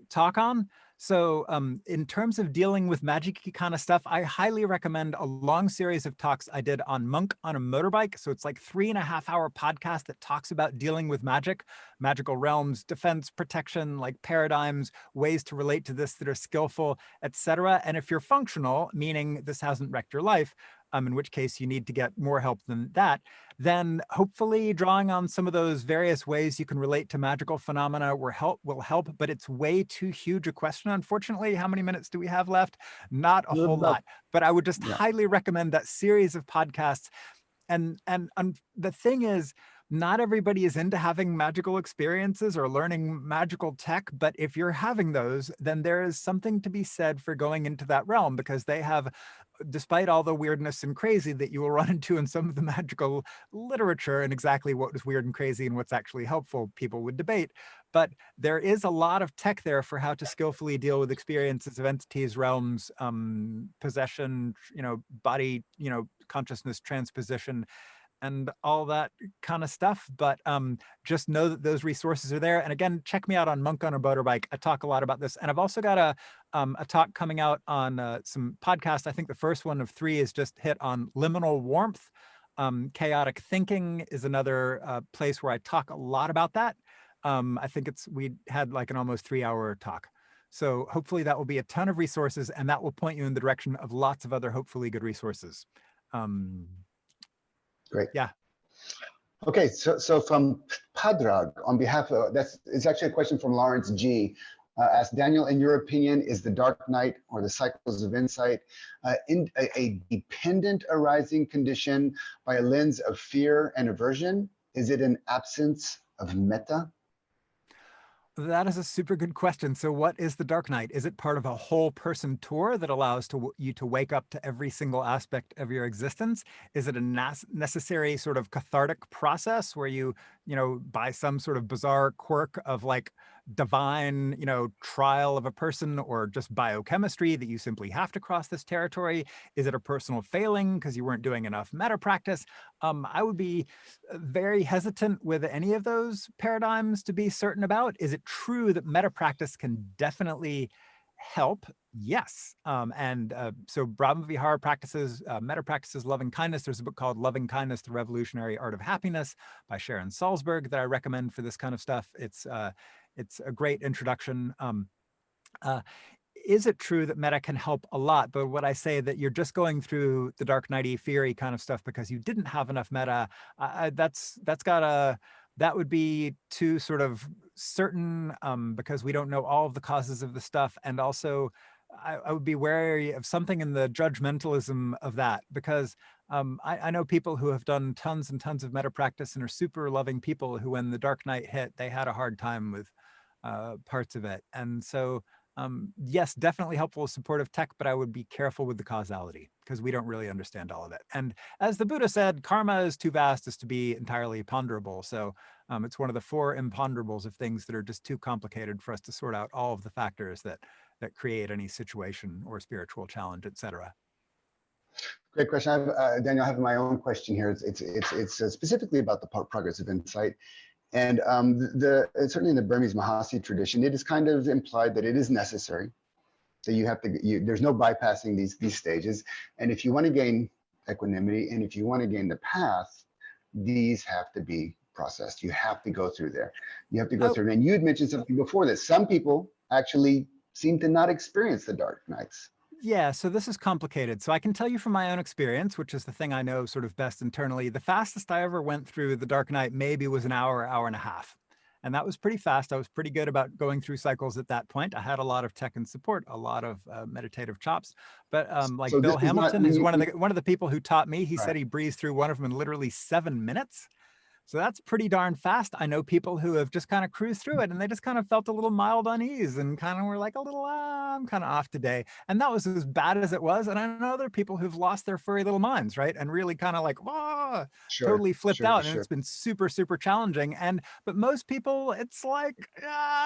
Speaker 3: talk on. So in terms of dealing with magic-y kind of stuff, I highly recommend a long series of talks I did on Monk on a Motorbike. So it's like 3.5-hour podcast that talks about dealing with magic, magical realms, defense, protection, like paradigms, ways to relate to this that are skillful, etc. And if you're functional, meaning this hasn't wrecked your life, in which case you need to get more help than that, then hopefully drawing on some of those various ways you can relate to magical phenomena will help, but it's way too huge a question. Unfortunately, how many minutes do we have left? Not a whole lot, but I would just highly recommend that series of podcasts. And the thing is, not everybody is into having magical experiences or learning magical tech, but if you're having those, then there is something to be said for going into that realm, because they have, despite all the weirdness and crazy that you will run into in some of the magical literature and exactly what was weird and crazy and what's actually helpful, people would debate. But there is a lot of tech there for how to skillfully deal with experiences of entities, realms, possession, body, consciousness transposition, and all that kind of stuff. But just know that those resources are there. And again, check me out on Monk on a Motorbike. I talk a lot about this. And I've also got a talk coming out on some podcasts. I think the first one of 3 is just hit on liminal warmth. Chaotic thinking is another place where I talk a lot about that. I think we had like an almost 3-hour talk. So hopefully that will be a ton of resources, and that will point you in the direction of lots of other hopefully good resources.
Speaker 2: Great.
Speaker 3: Yeah.
Speaker 2: Okay, so from Padrag, on behalf of, it's actually a question from Lawrence G. Asked, Daniel, in your opinion, is the dark night or the cycles of insight in a dependent arising condition by a lens of fear and aversion? Is it an absence of metta?
Speaker 3: That is a super good question. So what is the dark night? Is it part of a whole person tour that allows you to wake up to every single aspect of your existence? Is it a necessary sort of cathartic process where you by some sort of bizarre quirk of like divine, trial of a person or just biochemistry that you simply have to cross this territory? Is it a personal failing because you weren't doing enough meta practice? I would be very hesitant with any of those paradigms to be certain about. Is it true that meta practice can definitely help? Yes. So Brahma Vihara practices, meta practices loving kindness. There's a book called Loving Kindness, The Revolutionary Art of Happiness by Sharon Salzberg that I recommend for this kind of stuff. It's a great introduction. Is it true that meta can help a lot? But what I say that you're just going through the dark nighty, fiery kind of stuff because you didn't have enough meta, that's got a that would be too sort of certain, because we don't know all of the causes of the stuff. And also, I would be wary of something in the judgmentalism of that, because I know people who have done tons and tons of meta practice and are super loving people who, when the dark night hit, they had a hard time with parts of it. And so, yes, definitely helpful with supportive tech, but I would be careful with the causality because we don't really understand all of it. And as the Buddha said, karma is too vast as to be entirely ponderable. So it's one of the 4 imponderables of things that are just too complicated for us to sort out all of the factors that create any situation or spiritual challenge, etc.
Speaker 2: Great question. Daniel, I have my own question here. It's specifically about the progressive insight. And certainly in the Burmese Mahasi tradition, it is kind of implied that it is necessary. So you have to, there's no bypassing these stages. And if you want to gain equanimity and if you want to gain the path, these have to be processed. You have to go through there. You have to go through. And you had mentioned something before this. Some people actually seem to not experience the dark nights.
Speaker 3: Yeah, so this is complicated. So I can tell you from my own experience, which is the thing I know sort of best internally, the fastest I ever went through the dark night maybe was an hour, hour and a half. And that was pretty fast. I was pretty good about going through cycles at that point. I had a lot of tech and support, a lot of meditative chops. But like
Speaker 2: So
Speaker 3: Bill Hamilton, who's one of the people who taught me, he
Speaker 2: Right.
Speaker 3: said he breezed through one of them in literally 7 minutes. So that's pretty darn fast. I know people who have just kind of cruised through it and they just kind of felt a little mild unease and kind of were like a little, I'm kind of off today. And that was as bad as it was. And I know other people who've lost their furry little minds, right? And really kind of like, whoa, totally flipped out. And it's been super, super challenging. But most people, it's like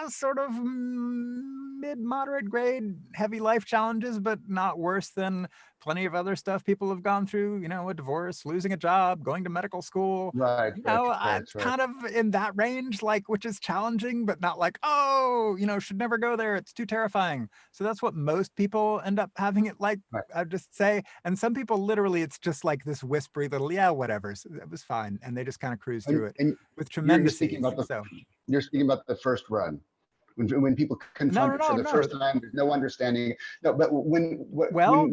Speaker 3: sort of mid-moderate grade, heavy life challenges, but not worse than plenty of other stuff people have gone through, you know, a divorce, losing a job, going to medical school.
Speaker 2: Right.
Speaker 3: You know, it's kind of in that range, like, which is challenging, but not like, oh, you know, should never go there. It's too terrifying. So that's what most people end up having it like, I'd just say. And some people literally, it's just like this whispery little, yeah, whatever. So it was fine. And they just kind of cruise through it with tremendous ease.
Speaker 2: You're speaking about the first run. When people confront it for the first time, there's no understanding. No, but when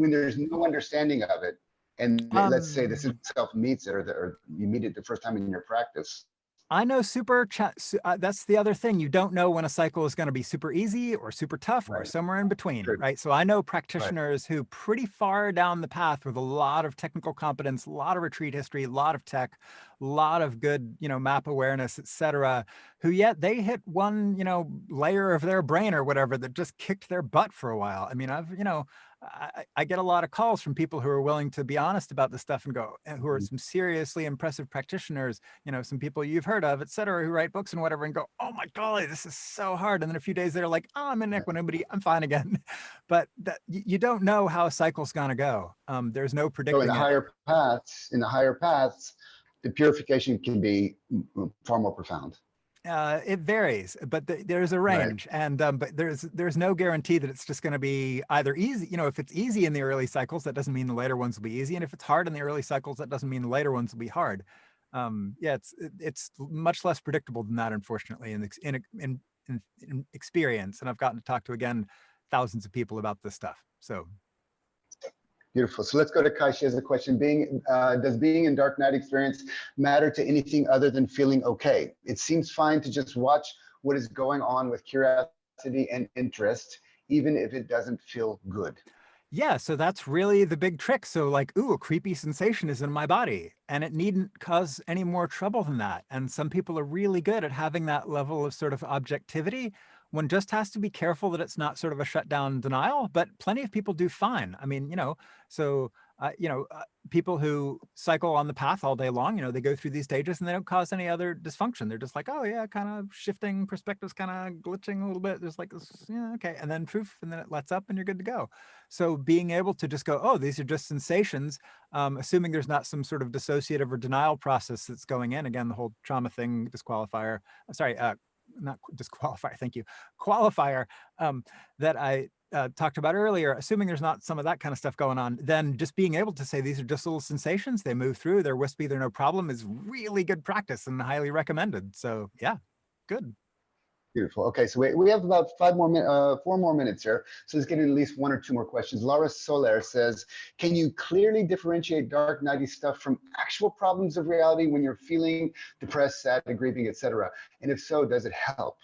Speaker 2: there's no understanding of it, and let's say this itself meets it, or you meet it the first time in your practice.
Speaker 3: I know that's the other thing. You don't know when a cycle is going to be super easy or super tough or somewhere in between, right? So I know practitioners who pretty far down the path with a lot of technical competence, a lot of retreat history, a lot of tech, a lot of good, you know, map awareness, et cetera, who yet they hit one, you know, layer of their brain or whatever that just kicked their butt for a while. I mean, I get a lot of calls from people who are willing to be honest about this stuff and who are some seriously impressive practitioners, you know, some people you've heard of, et cetera, who write books and whatever and go, oh my golly, this is so hard. And then a few days later, like, oh, I'm in equanimity, I'm fine again. But you don't know how a cycle's gonna go. There's no predicting.
Speaker 2: So in the higher paths, the purification can be far more profound.
Speaker 3: It varies, but there's a range, and but there's no guarantee that it's just going to be either easy. You know, if it's easy in the early cycles, that doesn't mean the later ones will be easy, and if it's hard in the early cycles, that doesn't mean the later ones will be hard. Yeah, it's much less predictable than that, unfortunately, in experience. And I've gotten to talk to thousands of people about this stuff. So.
Speaker 2: Beautiful. So let's go to Kai. She has a question. Does being in dark night experience matter to anything other than feeling okay? It seems fine to just watch what is going on with curiosity and interest, even if it doesn't feel good.
Speaker 3: Yeah, so that's really the big trick. So like, ooh, a creepy sensation is in my body, and it needn't cause any more trouble than that. And some people are really good at having that level of sort of objectivity. One just has to be careful that it's not sort of a shutdown denial, but plenty of people do fine. I mean, you know, so, people who cycle on the path all day long, you know, they go through these stages and they don't cause any other dysfunction. They're just like, oh yeah, kind of shifting perspectives, kind of glitching a little bit. There's like this, yeah, okay. And then poof, and then it lets up and you're good to go. So being able to just go, oh, these are just sensations, assuming there's not some sort of dissociative or denial process that's going in. Again, the whole trauma thing, disqualifier, not disqualifier, thank you, qualifier that I talked about earlier, assuming there's not some of that kind of stuff going on, then just being able to say these are just little sensations, they move through, they're wispy, they're no problem, is really good practice and highly recommended. So yeah, good.
Speaker 2: Beautiful. Okay, so we have about 4 more minutes here. So let's get in at least 1 or 2 more questions. Laura Soler says, can you clearly differentiate dark nighty stuff from actual problems of reality when you're feeling depressed, sad, grieving, etc.? And if so, does it help?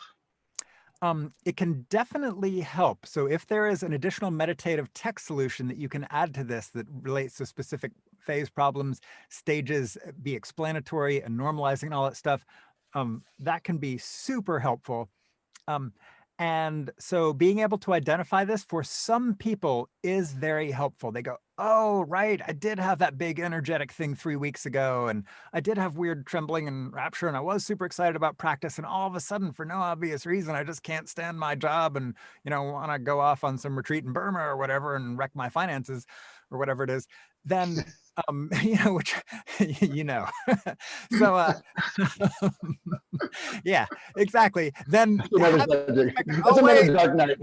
Speaker 3: It can definitely help. So if there is an additional meditative tech solution that you can add to this that relates to specific phase problems, stages, be explanatory and normalizing and all that stuff, that can be super helpful. And so being able to identify this for some people is very helpful. They go, oh, right, I did have that big energetic thing 3 weeks ago, and I did have weird trembling and rapture, and I was super excited about practice, and all of a sudden, for no obvious reason, I just can't stand my job and, want to go off on some retreat in Burma or whatever and wreck my finances or whatever it is. Then, which, so, yeah, exactly. Then
Speaker 2: That's another subject. That's another dark night.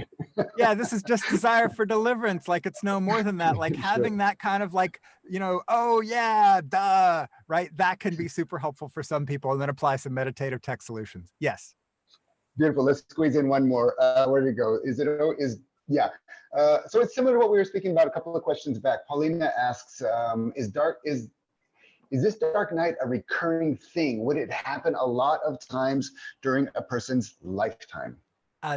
Speaker 3: Yeah, this is just desire for deliverance. Like it's no more than that. Like having that kind of like, oh yeah, duh, right? That can be super helpful for some people, and then apply some meditative tech solutions. Yes.
Speaker 2: Beautiful. Let's squeeze in one more. Where did it go? Yeah. So it's similar to what we were speaking about a couple of questions back. Paulina asks, is this dark night a recurring thing? Would it happen a lot of times during a person's lifetime?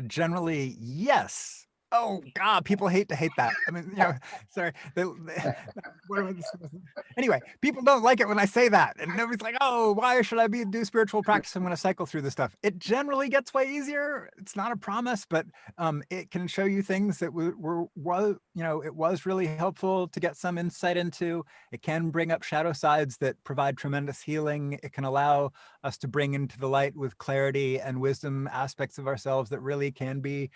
Speaker 3: Generally, yes. Oh God, people hate that. I mean, sorry. Anyway, people don't like it when I say that, and nobody's like, "Oh, why should I do spiritual practice? I'm going to cycle through this stuff." It generally gets way easier. It's not a promise, but it can show you things that it was really helpful to get some insight into. It can bring up shadow sides that provide tremendous healing. It can allow us to bring into the light with clarity and wisdom aspects of ourselves that really can be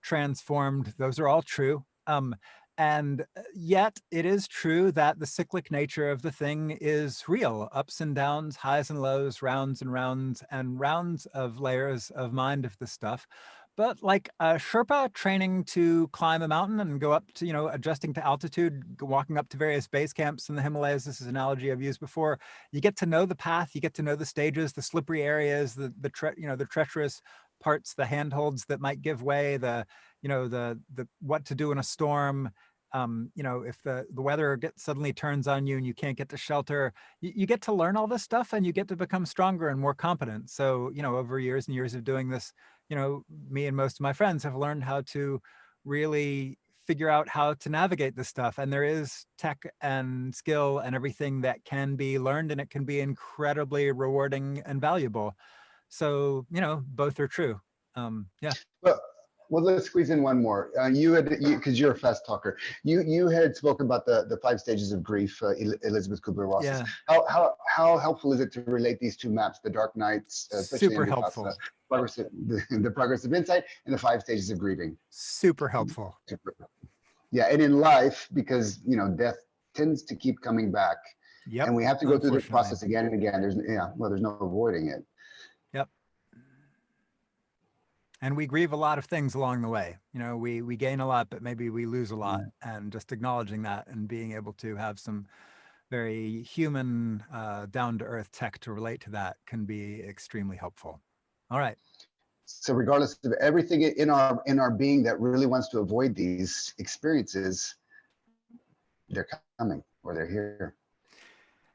Speaker 3: transformed. Those are all true. And yet it is true that the cyclic nature of the thing is real. Ups and downs, highs and lows, rounds and rounds of layers of mind of this stuff. But like a Sherpa training to climb a mountain and go up to, adjusting to altitude, walking up to various base camps in the Himalayas, this is an analogy I've used before. You get to know the path, you get to know the stages, the slippery areas, the treacherous parts, the handholds that might give way, the what to do in a storm. If the weather suddenly turns on you and you can't get to shelter, you get to learn all this stuff and you get to become stronger and more competent. So, over years and years of doing this, me and most of my friends have learned how to really figure out how to navigate this stuff. And there is tech and skill and everything that can be learned, and it can be incredibly rewarding and valuable. So, both are true. Yeah.
Speaker 2: Well, let's squeeze in one more. Because you're a fast talker. You had spoken about the 5 stages of grief. Elizabeth Kubler-Ross.
Speaker 3: Yeah.
Speaker 2: How helpful is it to relate these 2 maps, the dark nights, especially
Speaker 3: super helpful,
Speaker 2: the progress of insight, and the 5 stages of grieving?
Speaker 3: Super helpful.
Speaker 2: Yeah, and in life, because death tends to keep coming back.
Speaker 3: Yep.
Speaker 2: And we have to go through the process again and again. There's no avoiding it.
Speaker 3: Yep. And we grieve a lot of things along the way. We gain a lot, but maybe we lose a lot. And just acknowledging that and being able to have some very human, down-to-earth tech to relate to that can be extremely helpful. All right.
Speaker 2: So regardless of everything in our being that really wants to avoid these experiences, they're coming, or they're here.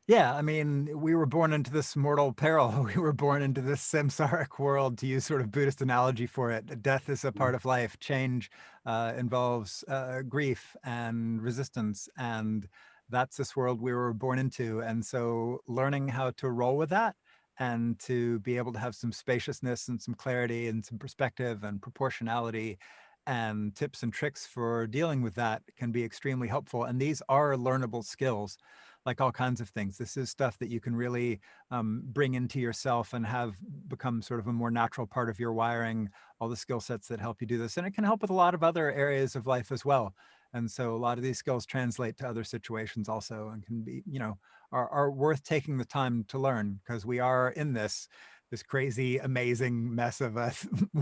Speaker 3: Yeah, I mean, we were born into this mortal peril. We were born into this samsaric world, to use sort of Buddhist analogy for it. Death is a part of life. Change involves grief and resistance, and that's this world we were born into. And so learning how to roll with that and to be able to have some spaciousness and some clarity and some perspective and proportionality and tips and tricks for dealing with that can be extremely helpful. And these are learnable skills, like all kinds of things. This is stuff that you can really bring into yourself and have become sort of a more natural part of your wiring, all the skill sets that help you do this. And it can help with a lot of other areas of life as well. And so a lot of these skills translate to other situations also, and can be, are worth taking the time to learn, because we are in this crazy, amazing mess of a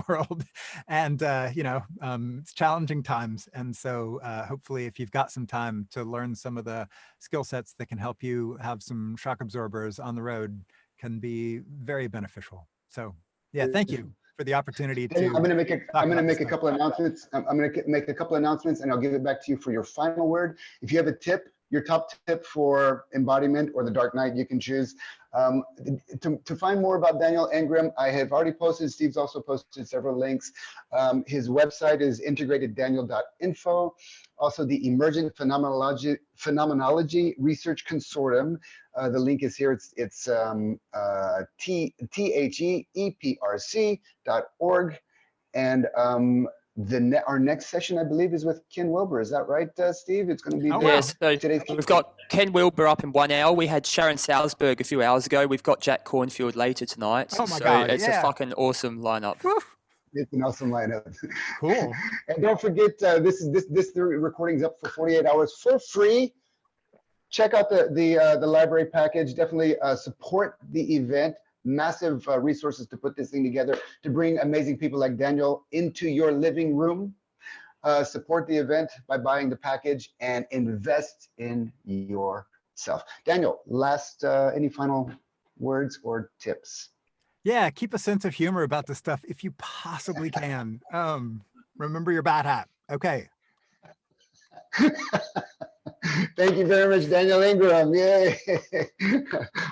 Speaker 3: world. And, it's challenging times. And so hopefully if you've got some time to learn some of the skill sets that can help you have some shock absorbers on the road, can be very beneficial. So yeah, thank you. for the opportunity to.
Speaker 2: Daniel, I'm going to make a couple of announcements. I'm going to make a couple of announcements, and I'll give it back to you for your final word. If you have a tip, your top tip for embodiment or the dark night, you can choose. To find more about Daniel Ingram, I have already posted, Steve's also posted several links. His website is integrateddaniel.info. Also, the Emergent Phenomenology Research Consortium. The link is here. It's theeprc.org. And our next session, I believe, is with Ken Wilber. Is that right, Steve? It's going to be
Speaker 4: yes. So we've got Ken Wilber up in 1 hour. We had Sharon Salzberg a few hours ago. We've got Jack Cornfield later tonight.
Speaker 3: Oh my God!
Speaker 4: It's a fucking awesome lineup.
Speaker 3: Whew.
Speaker 2: It's an awesome lineup.
Speaker 3: Cool.
Speaker 2: And don't forget, this recording's up for 48 hours for free. Check out the library package. Definitely support the event. Massive resources to put this thing together, to bring amazing people like Daniel into your living room. Support the event by buying the package and invest in yourself. Daniel, any final words or tips?
Speaker 3: Yeah, keep a sense of humor about this stuff if you possibly can. Remember your bad hat. Okay.
Speaker 2: Thank you very much, Daniel Ingram. Yay.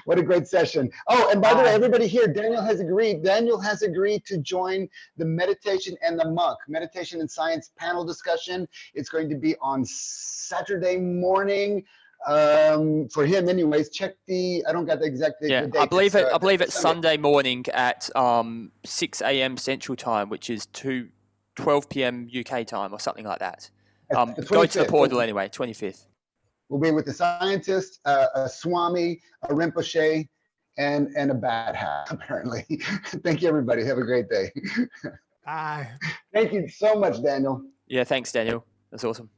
Speaker 2: What a great session. Oh, and by the way, everybody here, Daniel has agreed to join the Meditation and the Monk, Meditation and Science panel discussion. It's going to be on Saturday morning. For him anyways. Check I don't got the exact date.
Speaker 4: Yeah, I believe it's Sunday morning at 6 a.m. Central Time, which is 12 p.m. UK time or something like that. Go to the portal anyway, 25th.
Speaker 2: We'll be with the scientist, a Swami, a Rinpoche, and a bad hat, apparently. Thank you, everybody. Have a great day.
Speaker 3: Bye.
Speaker 2: Thank you so much, Daniel.
Speaker 4: Yeah, thanks, Daniel. That's awesome.